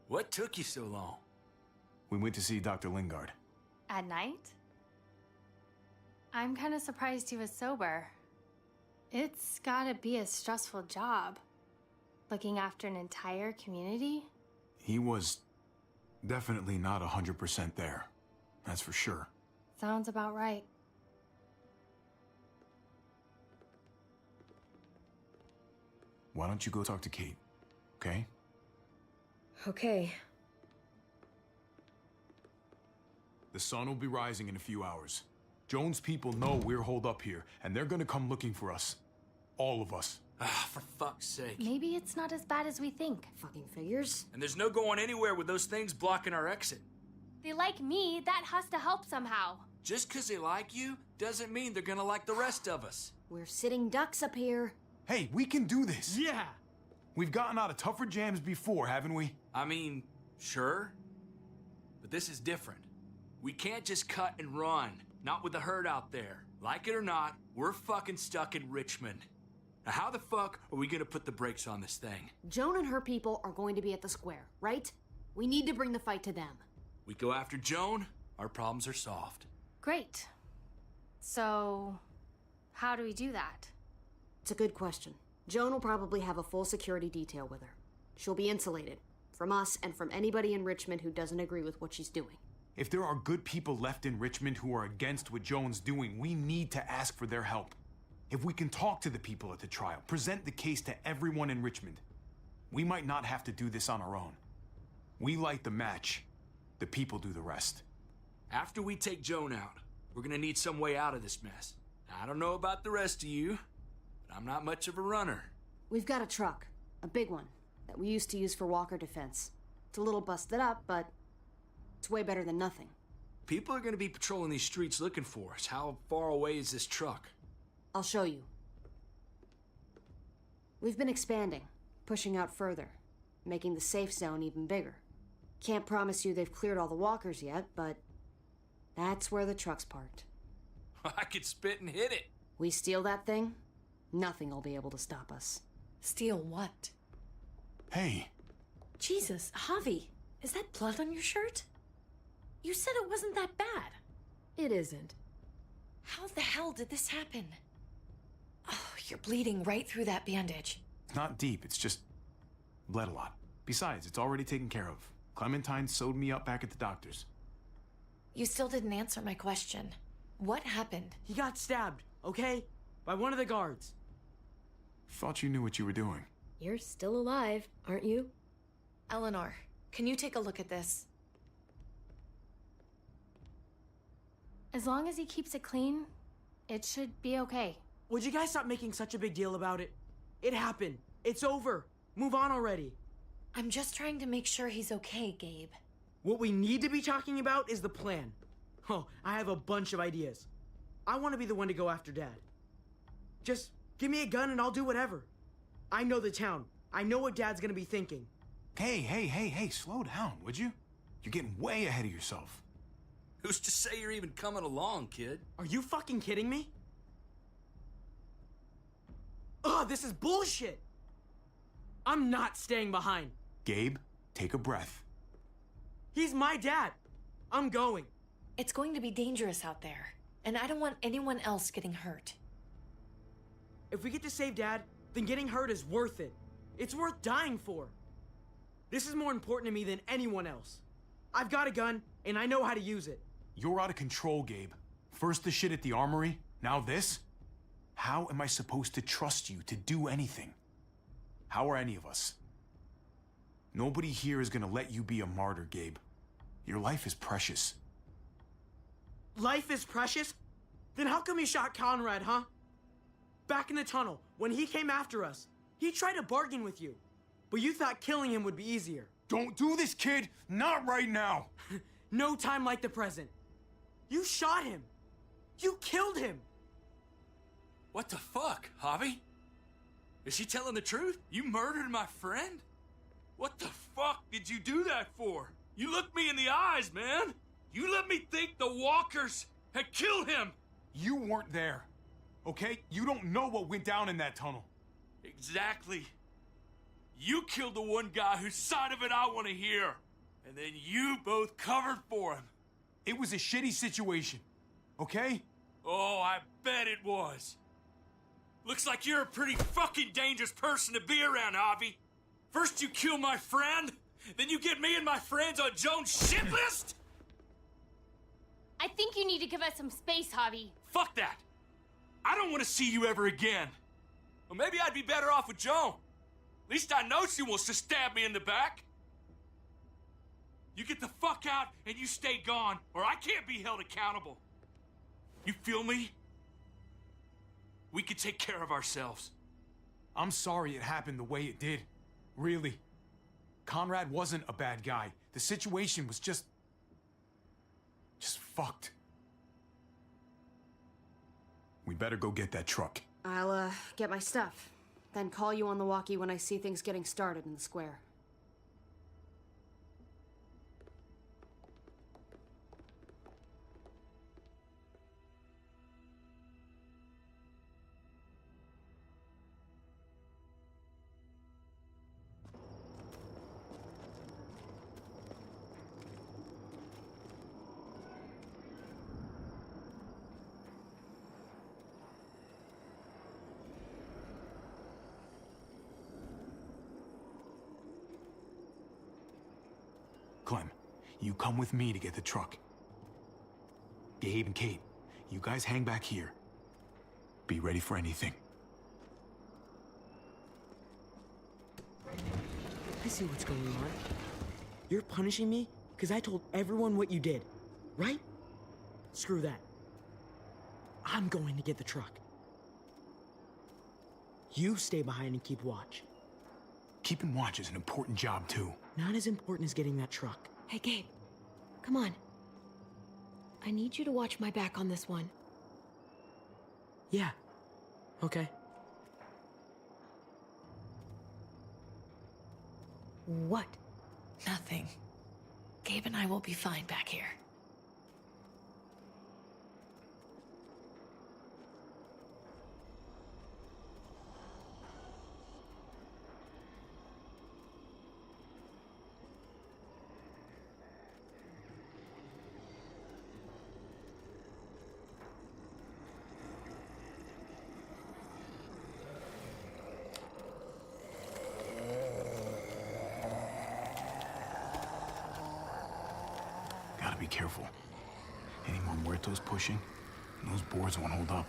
What took you so long? We went to see Dr. Lingard. At night? I'm kind of surprised he was sober. It's gotta be a stressful job. Looking after an entire community? He was definitely not 100% there. That's for sure. Sounds about right. Why don't you go talk to Kate, okay? Okay. The sun will be rising in a few hours. Joan's people know we're holed up here, and they're gonna come looking for us. All of us. Ah, for fuck's sake. Maybe it's not as bad as we think. Fucking figures. And there's no going anywhere with those things blocking our exit. They like me, that has to help somehow. Just 'cause they like you doesn't mean they're gonna like the rest of us. We're sitting ducks up here. Hey, we can do this! Yeah! We've gotten out of tougher jams before, haven't we? I mean, sure. But this is different. We can't just cut and run. Not with the herd out there. Like it or not, we're fucking stuck in Richmond. Now, how the fuck are we gonna put the brakes on this thing? Joan and her people are going to be at the square, right? We need to bring the fight to them. We go after Joan, our problems are solved. Great. So, how do we do that? It's a good question. Joan will probably have a full security detail with her. She'll be insulated. From us and from anybody in Richmond who doesn't agree with what she's doing. If there are good people left in Richmond who are against what Joan's doing, we need to ask for their help. If we can talk to the people at the trial, present the case to everyone in Richmond, we might not have to do this on our own. We light the match, the people do the rest. After we take Joan out, we're gonna need some way out of this mess. I don't know about the rest of you, but I'm not much of a runner. We've got a truck, a big one, that we used to use for walker defense. It's a little busted up, but it's way better than nothing. People are gonna be patrolling these streets looking for us. How far away is this truck? I'll show you. We've been expanding, pushing out further, making the safe zone even bigger. Can't promise you they've cleared all the walkers yet, but that's where the truck's parked. I could spit and hit it. We steal that thing, nothing will be able to stop us. Steal what? Hey. Jesus, Javi, is that blood on your shirt? You said it wasn't that bad. It isn't. How the hell did this happen? Oh, you're bleeding right through that bandage. It's not deep, it's just bled a lot. Besides, it's already taken care of. Clementine sewed me up back at the doctor's. You still didn't answer my question. What happened? He got stabbed, okay? By one of the guards. Thought you knew what you were doing. You're still alive, aren't you? Eleanor, can you take a look at this? As long as he keeps it clean, it should be okay. Would you guys stop making such a big deal about it? It happened. It's over. Move on already. I'm just trying to make sure he's okay, Gabe. What we need to be talking about is the plan. Oh, I have a bunch of ideas. I want to be the one to go after Dad. Just give me a gun and I'll do whatever. I know the town. I know what Dad's gonna be thinking. Hey, slow down, would you? You're getting way ahead of yourself. Who's to say you're even coming along, kid? Are you fucking kidding me? Ugh, this is bullshit! I'm not staying behind. Gabe, take a breath. He's my dad. I'm going. It's going to be dangerous out there, and I don't want anyone else getting hurt. If we get to save Dad, then getting hurt is worth it. It's worth dying for. This is more important to me than anyone else. I've got a gun, and I know how to use it. You're out of control, Gabe. First the shit at the armory, now this? How am I supposed to trust you to do anything? How are any of us? Nobody here is gonna let you be a martyr, Gabe. Your life is precious. Life is precious? Then how come you shot Conrad, huh? Back in the tunnel, when he came after us, he tried to bargain with you. But you thought killing him would be easier. Don't do this, kid! Not right now! No time like the present. You shot him. You killed him. What the fuck, Javi? Is she telling the truth? You murdered my friend? What the fuck did you do that for? You looked me in the eyes, man. You let me think the walkers had killed him. You weren't there, okay? You don't know what went down in that tunnel. Exactly. You killed the one guy whose side of it I want to hear. And then you both covered for him. It was a shitty situation, okay? Oh, I bet it was. Looks like you're a pretty fucking dangerous person to be around, Javi. First you kill my friend, then you get me and my friends on Joan's shit list? I think you need to give us some space, Javi. Fuck that. I don't want to see you ever again. Well, maybe I'd be better off with Joan. At least I know she wants to stab me in the back. You get the fuck out and you stay gone, or I can't be held accountable. You feel me? We can take care of ourselves. I'm sorry it happened the way it did. Really. Conrad wasn't a bad guy. The situation was just fucked. We better go get that truck. I'll, get my stuff. Then call you on the walkie when I see things getting started in the square. Clem, you come with me to get the truck. Gabe and Kate, you guys hang back here. Be ready for anything. I see what's going on. You're punishing me because I told everyone what you did, right? Screw that. I'm going to get the truck. You stay behind and keep watch. Keeping watch is an important job, too. Not as important as getting that truck. Hey, Gabe. Come on. I need you to watch my back on this one. Yeah. Okay. What? Nothing. Gabe and I will be fine back here. Gotta be careful. Any more muertos pushing, and those boards won't hold up.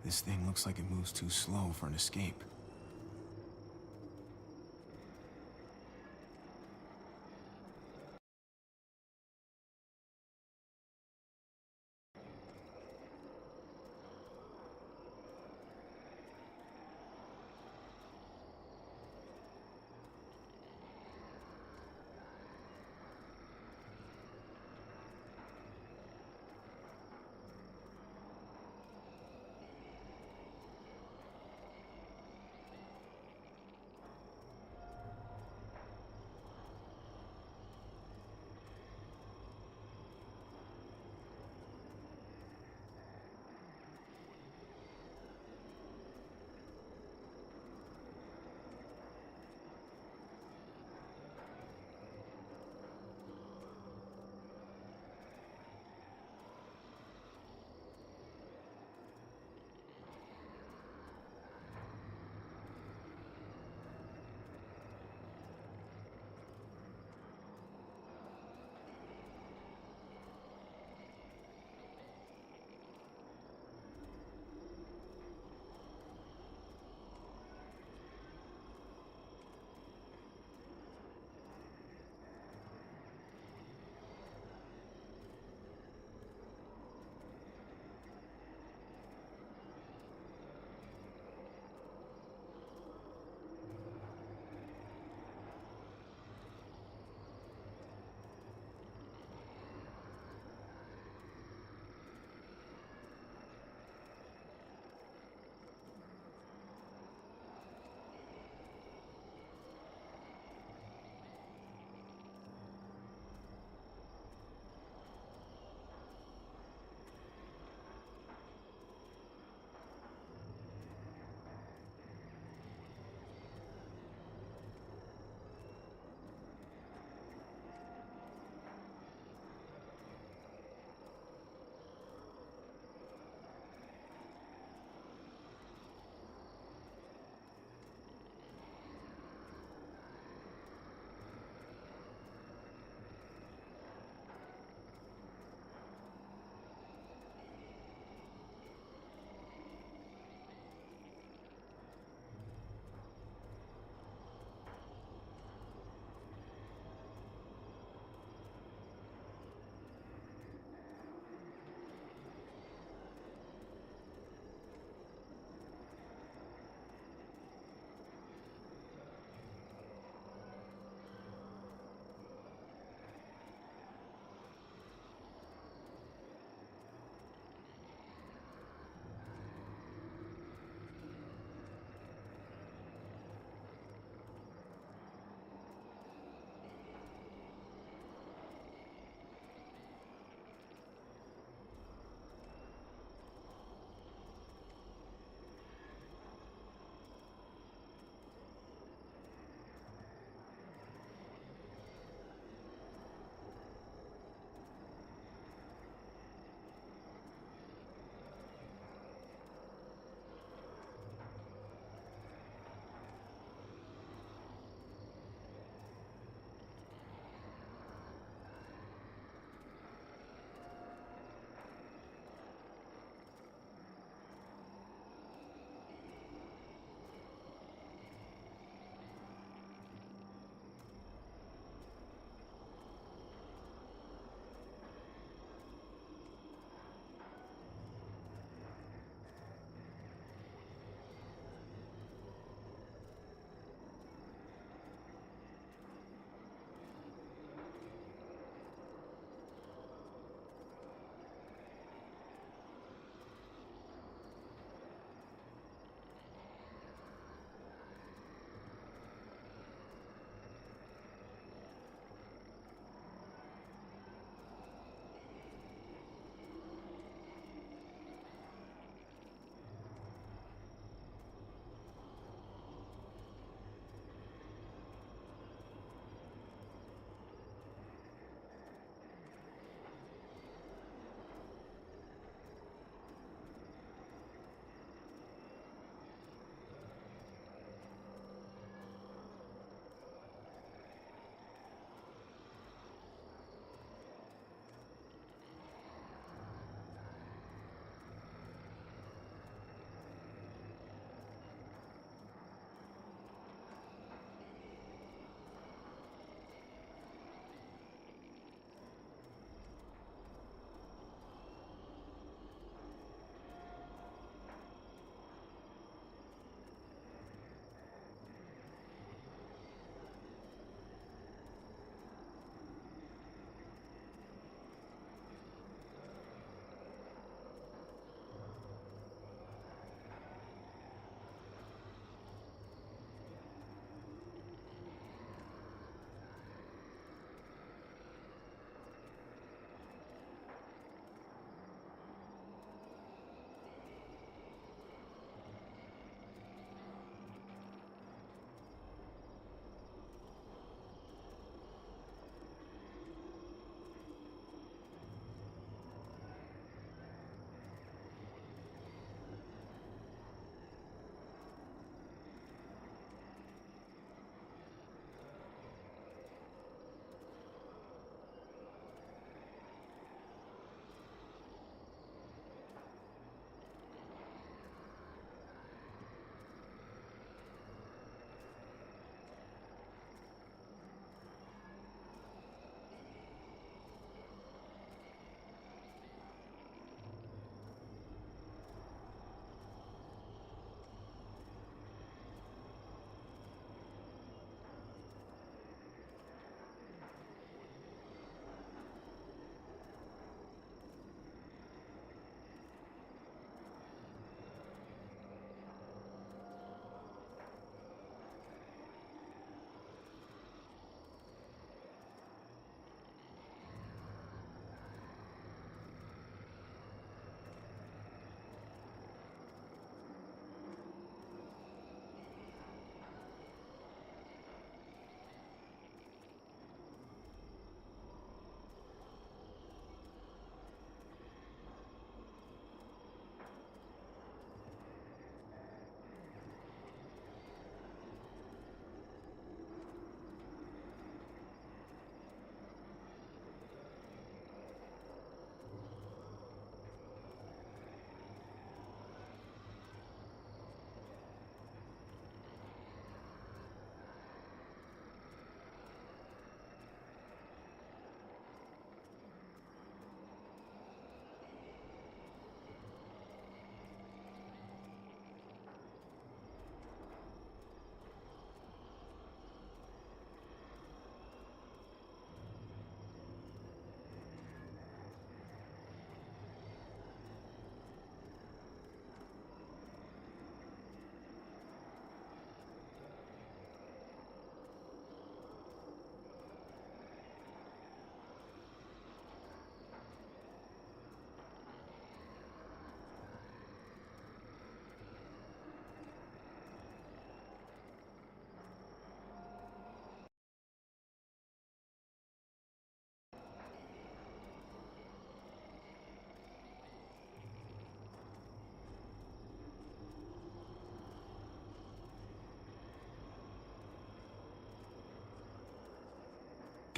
This thing looks like it moves too slow for an escape.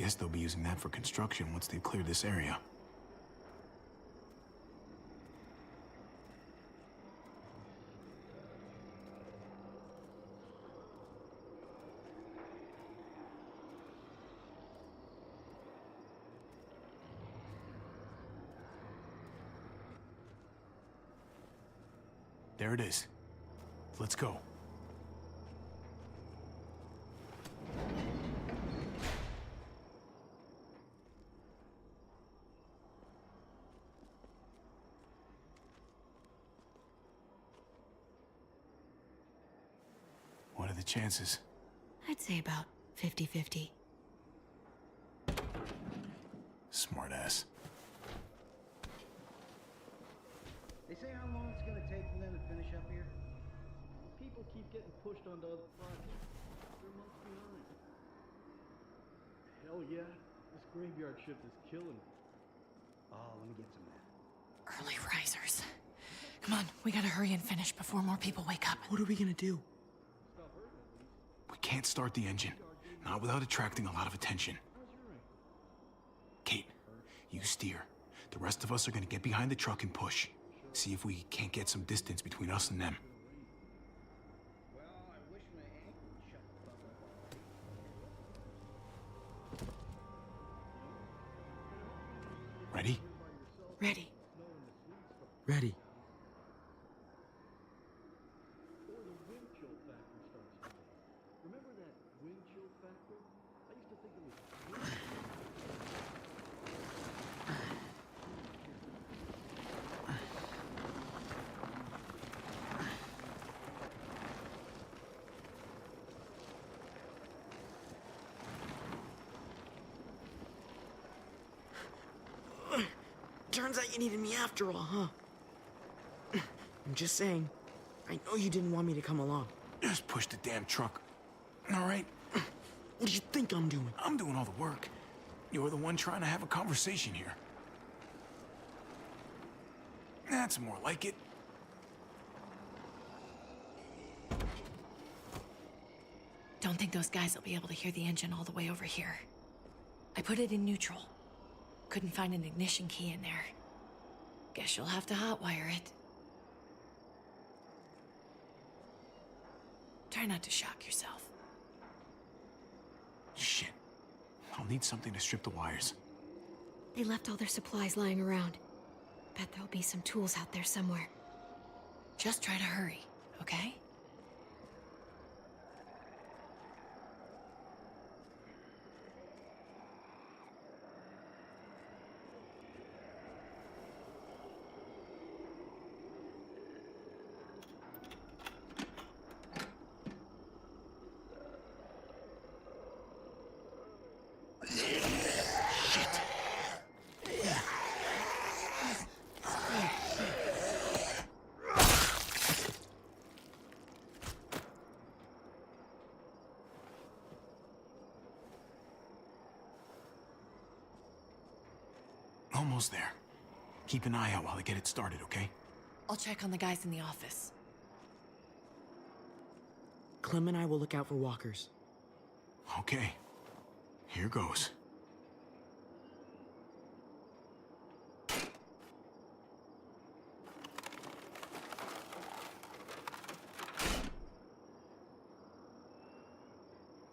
Guess they'll be using that for construction once they've cleared this area. There it is. Let's go. What are the chances? I'd say about 50-50. Smartass. They say how long it's gonna take for them to finish up here? People keep getting pushed onto other projects. They're months behind. Hell yeah, this graveyard shift is killing me. Oh, let me get some of that. Early risers. Come on, we gotta hurry and finish before more people wake up. What are we gonna do? We can't start the engine. Not without attracting a lot of attention. Kate, you steer. The rest of us are gonna get behind the truck and push. See if we can't get some distance between us and them. Well, I wish my ankle would shut the fuck up already. Ready? Ready. Ready. Or the wind chill factor starts today. Remember that wind chill factor? I used to think it was Turns out you needed me after all, huh? I'm just saying. I know you didn't want me to come along. Just push the damn truck. All right? What do you think I'm doing? I'm doing all the work. You're the one trying to have a conversation here. That's more like it. Don't think those guys will be able to hear the engine all the way over here. I put it in neutral. Couldn't find an ignition key in there. Guess you'll have to hotwire it. Try not to shock yourself. Shit. I'll need something to strip the wires. They left all their supplies lying around. Bet there'll be some tools out there somewhere. Just try to hurry, okay? Almost there. Keep an eye out while I get it started, okay? I'll check on the guys in the office. Clem and I will look out for walkers. Okay. Here goes.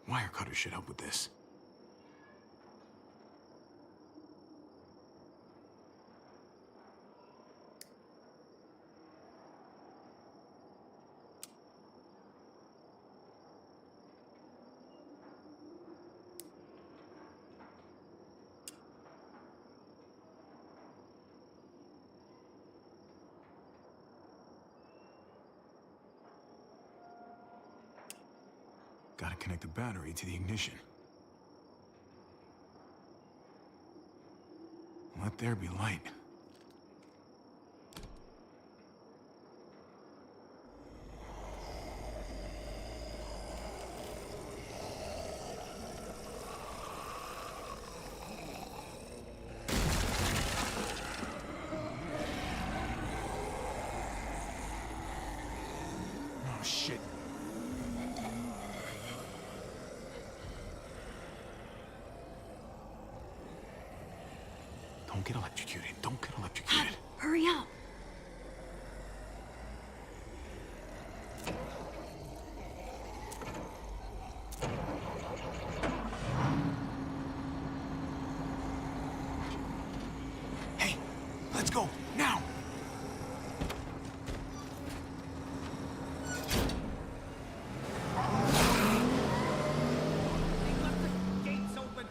Wire cutter should help with this. Gotta connect the battery to the ignition. Let there be light. Oh, shit. Don't get electrocuted. Don't get electrocuted. Hurry up. Hey, let's go, now! Gates open.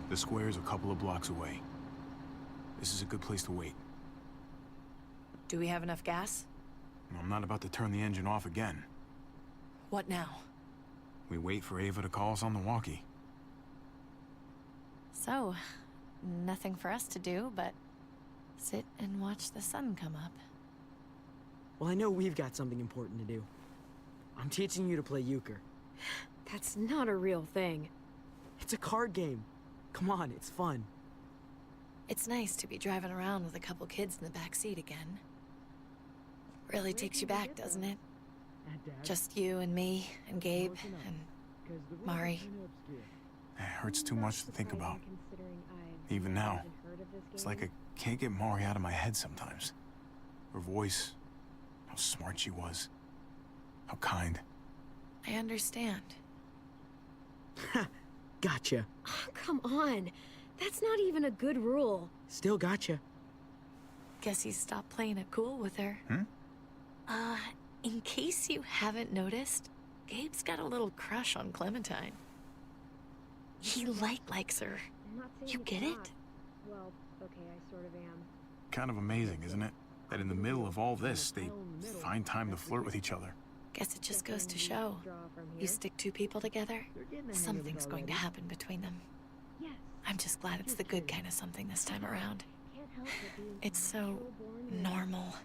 The square's a couple of blocks away. This is a good place to wait. Do we have enough gas? I'm not about to turn the engine off again. What now? We wait for Ava to call us on the walkie. So, nothing for us to do but sit and watch the sun come up. Well, I know we've got something important to do. I'm teaching you to play euchre. That's not a real thing. It's a card game. Come on, it's fun. It's nice to be driving around with a couple kids in the back seat again. Really takes you back, doesn't it? Just you and me and Gabe and Mari. It hurts too much to think about. Even now, it's like I can't get Mari out of my head sometimes. Her voice, how smart she was, how kind. I understand. Gotcha. Oh, come on. That's not even a good rule. Still gotcha. Guess he stopped playing it cool with her. In case you haven't noticed, Gabe's got a little crush on Clementine. He likes her. You get it? Well, okay, I sort of am. Kind of amazing, isn't it? That in the middle of all this, they find time to flirt with each other. Guess it just goes to show. You stick two people together, something's going to happen between them. I'm just glad it's the good kind of something this time around. It's so normal,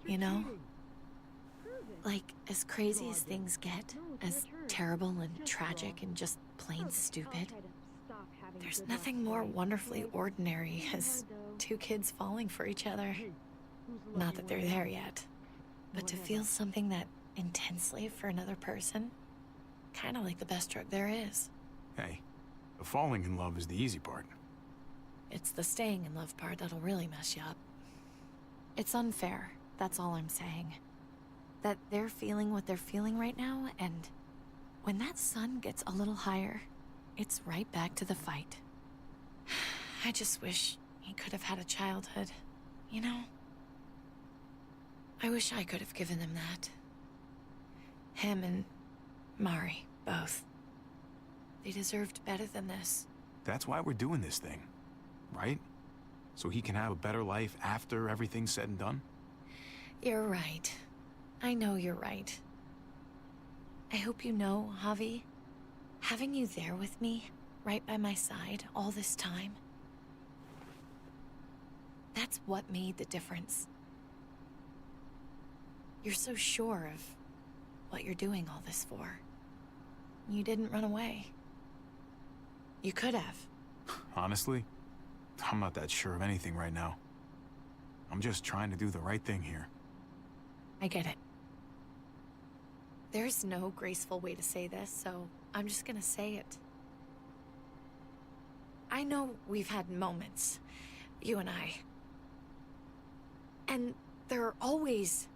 you know? Like, as crazy as things get, as terrible and tragic and just plain stupid, there's nothing more wonderfully ordinary as two kids falling for each other. Not that they're there yet, but to feel something that intensely for another person, kind of like the best drug there is. Hey, the falling in love is the easy part. It's the staying in love part that'll really mess you up. It's unfair, that's all I'm saying. That they're feeling what they're feeling right now, and when that sun gets a little higher, it's right back to the fight. I just wish he could have had a childhood, you know? I wish I could have given them that. Him and Mari, both. They deserved better than this. That's why we're doing this thing, right? So he can have a better life after everything's said and done? You're right. I know you're right. I hope you know, Javi, having you there with me, right by my side, all this time, that's what made the difference. You're so sure of what you're doing all this for. You didn't run away. You could have. Honestly, I'm not that sure of anything right now. I'm just trying to do the right thing here. I get it. There's no graceful way to say this, so I'm just gonna say it. I know we've had moments, you and I. And they're always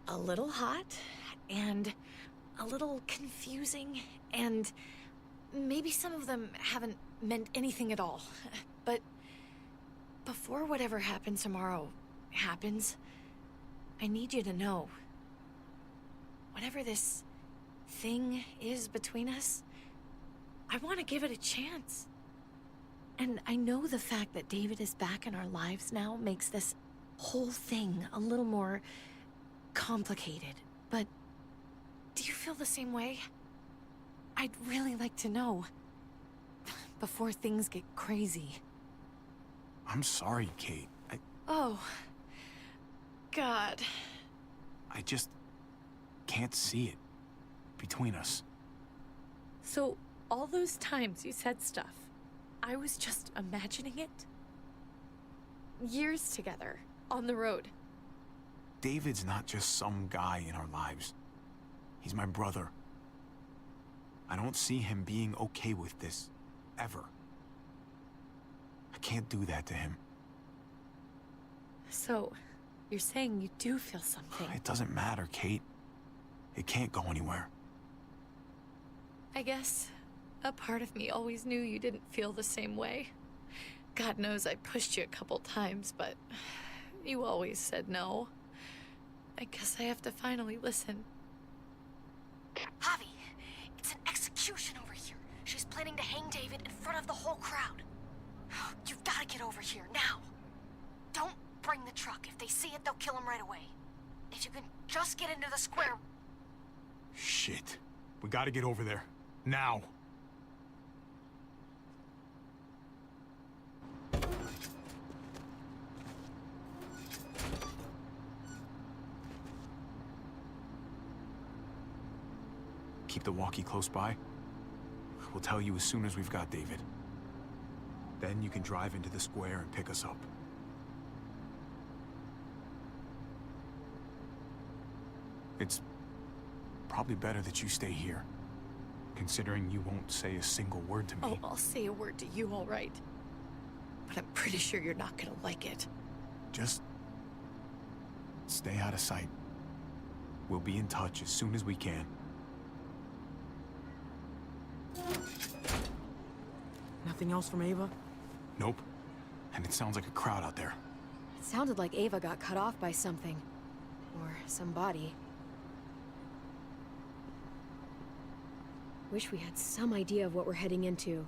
a little hot, and a little confusing, and maybe some of them haven't meant anything at all. But before whatever happens tomorrow happens, I need you to know, whatever this thing is between us, I want to give it a chance. And I know the fact that David is back in our lives now makes this whole thing a little more complicated, but do you feel the same way? I'd really like to know, before things get crazy. I'm sorry, Kate. Oh, God. I just can't see it between us. So, all those times you said stuff, I was just imagining it? Years together, on the road. David's not just some guy in our lives. He's my brother. I don't see him being okay with this, ever. I can't do that to him. So, you're saying you do feel something? It doesn't matter, Kate. It can't go anywhere. I guess a part of me always knew you didn't feel the same way. God knows I pushed you a couple times, but you always said no. I guess I have to finally listen. Javi, it's an execution over here. She's planning to hang David in front of the whole crowd. You've got to get over here, now. Don't bring the truck. If they see it, they'll kill him right away. If you can just get into the square... Shit. We gotta get over there. Now. Keep the walkie close by. We'll tell you as soon as we've got David. Then you can drive into the square and pick us up. It's probably better that you stay here, considering you won't say a single word to me. Oh, I'll say a word to you, all right. But I'm pretty sure you're not gonna like it. Just stay out of sight. We'll be in touch as soon as we can. Nothing else from Ava? Nope. And it sounds like a crowd out there. It sounded like Ava got cut off by something. Or somebody. Wish we had some idea of what we're heading into.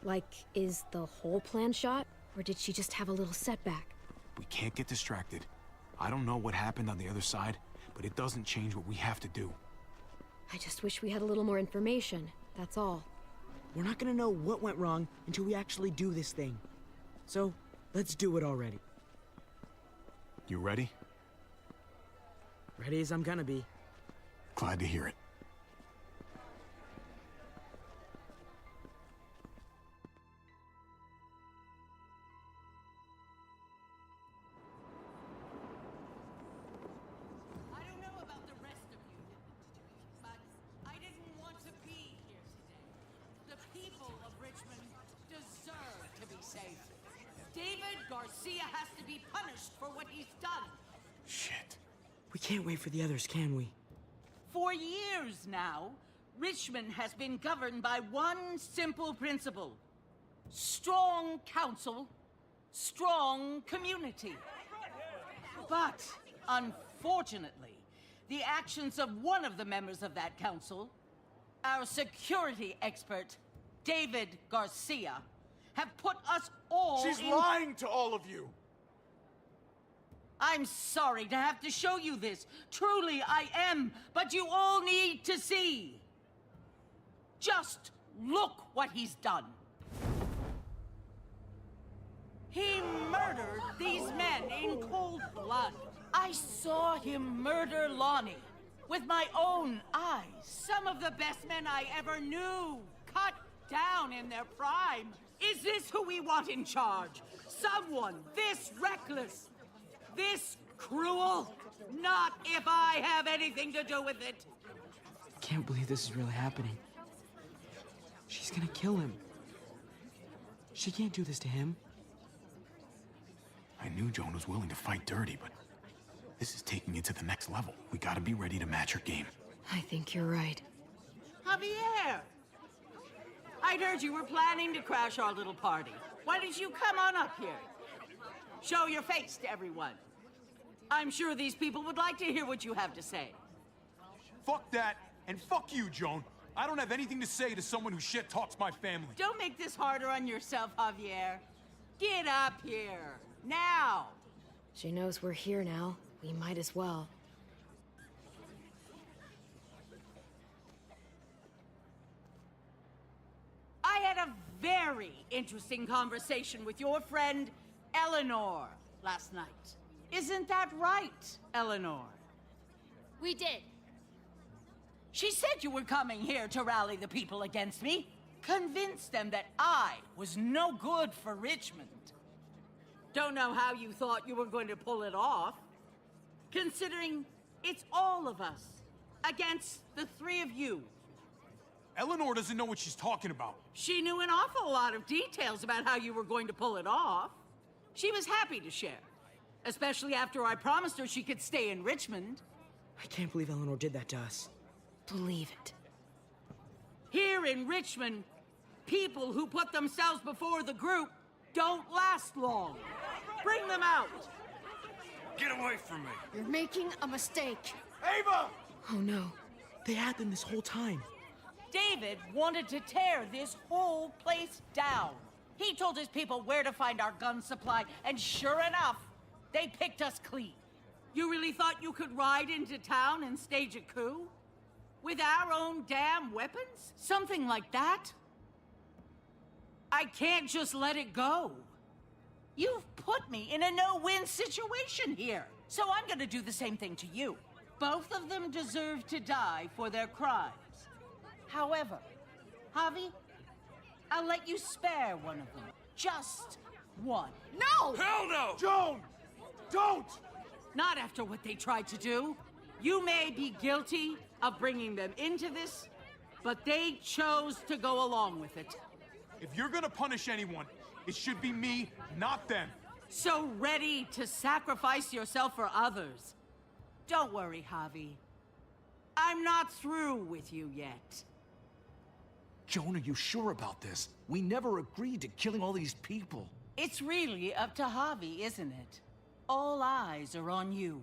Like, is the whole plan shot? Or did she just have a little setback? We can't get distracted. I don't know what happened on the other side, but it doesn't change what we have to do. I just wish we had a little more information, that's all. We're not gonna know what went wrong until we actually do this thing. So, let's do it already. You ready? Ready as I'm gonna be. Glad to hear it. I don't know about the rest of you, but I didn't want to be here today. The people of Richmond deserve to be safe. David Garcia has to be punished for what he's done. Shit. We can't wait for the others, can we? For years now, Richmond has been governed by one simple principle. Strong council, strong community. But, unfortunately, the actions of one of the members of that council, our security expert, David Garcia, have put us all She's lying to all of you! I'm sorry to have to show you this. Truly, I am. But you all need to see. Just look what he's done. He murdered these men in cold blood. I saw him murder Lonnie with my own eyes. Some of the best men I ever knew, cut down in their prime. Is this who we want in charge? Someone this reckless? This cruel? Not if I have anything to do with it. Can't believe this is really happening. She's gonna kill him. She can't do this to him. I knew Joan was willing to fight dirty, but this is taking it to the next level. We gotta be ready to match her game. I think you're right. Javier! I'd heard you were planning to crash our little party. Why don't you come on up here? Show your face to everyone. I'm sure these people would like to hear what you have to say. Fuck that, and fuck you, Joan. I don't have anything to say to someone who shit-talks my family. Don't make this harder on yourself, Javier. Get up here, now. She knows we're here now. We might as well. I had a very interesting conversation with your friend, Eleanor, last night. Isn't that right, Eleanor? We did. She said you were coming here to rally the people against me. Convince them that I was no good for Richmond. Don't know how you thought you were going to pull it off, considering it's all of us against the three of you. Eleanor doesn't know what she's talking about. She knew an awful lot of details about how you were going to pull it off. She was happy to share, especially after I promised her she could stay in Richmond. I can't believe Eleanor did that to us. Believe it. Here in Richmond, people who put themselves before the group don't last long. Bring them out. Get away from me. You're making a mistake. Ava! Oh no. They had them this whole time. David wanted to tear this whole place down. He told his people where to find our gun supply, and sure enough, they picked us clean. You really thought you could ride into town and stage a coup? With our own damn weapons? Something like that? I can't just let it go. You've put me in a no-win situation here, so I'm gonna do the same thing to you. Both of them deserve to die for their crimes. However, Javi, I'll let you spare one of them. Just one. No! Hell no! Joan! Don't! Not after what they tried to do. You may be guilty of bringing them into this, but they chose to go along with it. If you're gonna punish anyone, it should be me, not them. So ready to sacrifice yourself for others. Don't worry, Javi. I'm not through with you yet. Joan, are you sure about this? We never agreed to killing all these people. It's really up to Javi, isn't it? All eyes are on you.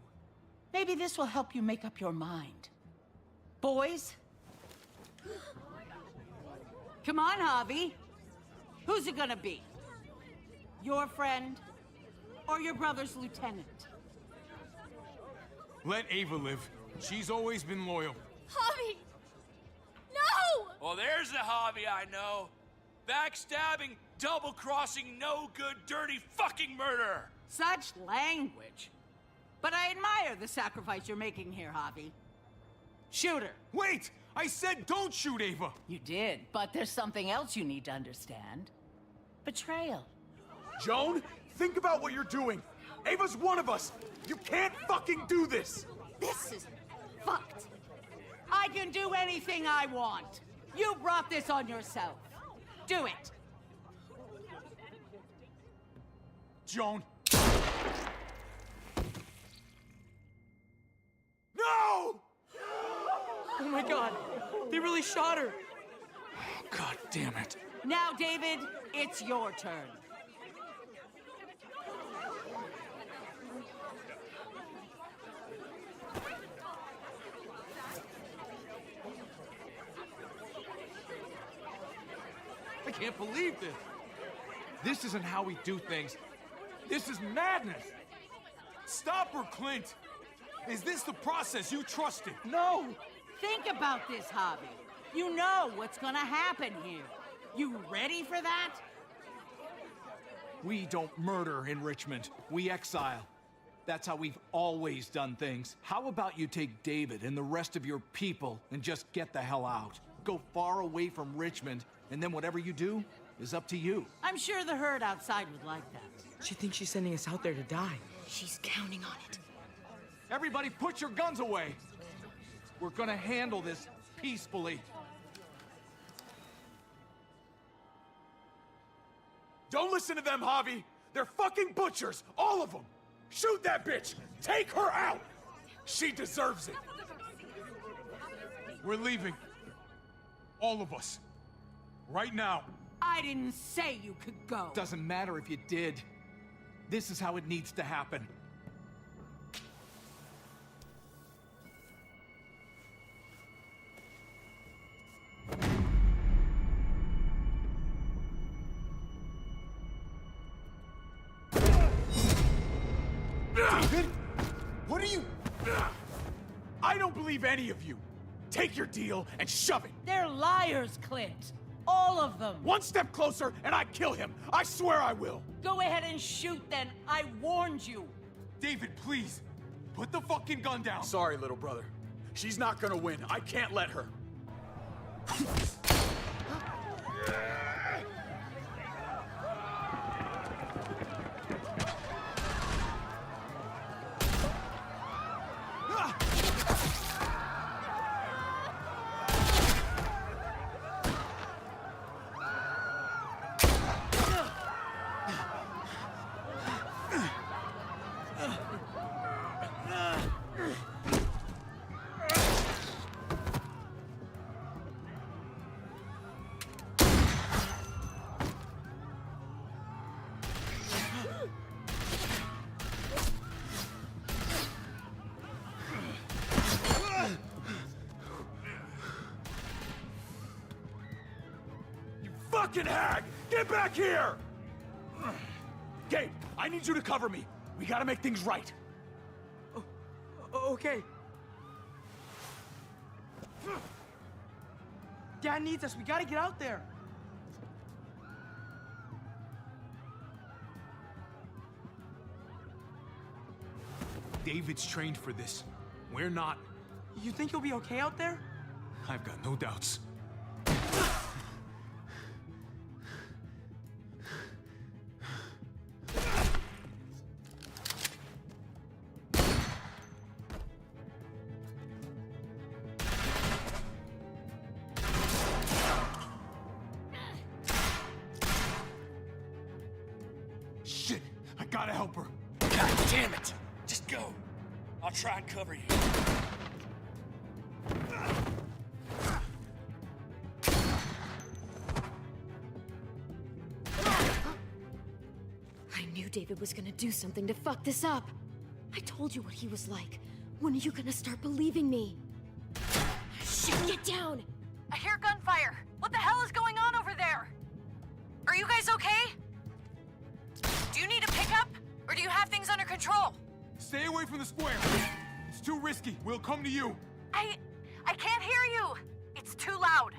Maybe this will help you make up your mind. Boys? Come on, Javi. Who's it gonna be? Your friend or your brother's lieutenant? Let Ava live. She's always been loyal. Javi! No! Well, there's the hobby I know. Backstabbing, double-crossing, no-good, dirty fucking murderer. Such language. But I admire the sacrifice you're making here, Javi. Shoot her. Wait! I said don't shoot Ava! You did, but there's something else you need to understand. Betrayal. Joan, think about what you're doing. Ava's one of us. You can't fucking do this. This is fucked. I can do anything I want. You brought this on yourself. Do it. Joan. No! Oh my god. They really shot her. God damn it. Now, David, it's your turn. I can't believe this. This isn't how we do things. This is madness. Stop her, Clint. Is this the process you trusted? No! Think about this, Javi. You know what's gonna happen here. You ready for that? We don't murder in Richmond. We exile. That's how we've always done things. How about you take David and the rest of your people and just get the hell out? Go far away from Richmond, and then whatever you do is up to you. I'm sure the herd outside would like that. She thinks she's sending us out there to die. She's counting on it. Everybody put your guns away. We're gonna handle this peacefully. Don't listen to them, Javi. They're fucking butchers, all of them. Shoot that bitch. Take her out. She deserves it. We're leaving. All of us. Right now. I didn't say you could go. Doesn't matter if you did. This is how it needs to happen. David? What are you... I don't believe any of you. Take your deal and shove it. They're liars, Clint. All of them. One step closer and I kill him. I swear I will. Go ahead and shoot then. I warned you. David, please. Put the fucking gun down. Sorry, little brother. She's not gonna win. I can't let her. fucking hag! Get back here! Gabe, I need you to cover me. We gotta make things right. Okay. Dad needs us. We gotta get out there. David's trained for this. We're not. You think you'll be okay out there? I've got no doubts. Shit, I gotta help her. God damn it! Just go. I'll try and cover you. I knew David was gonna do something to fuck this up. I told you what he was like. When are you gonna start believing me? Shit, get down! I hear gunfire. What the hell is going on over there? Are you guys okay? Do you need a pickup? Or do you have things under control? Stay away from the square. It's too risky. We'll come to you. I can't hear you. It's too loud.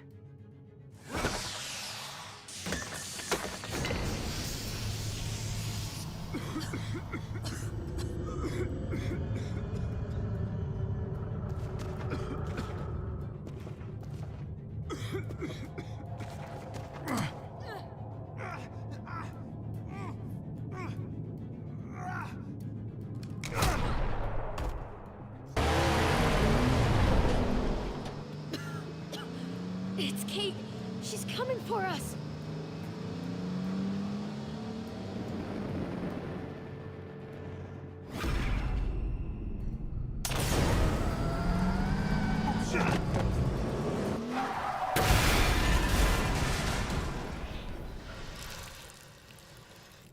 It's Kate. She's coming for us.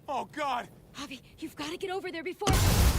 Oh, God! Javi, you've got to get over there before...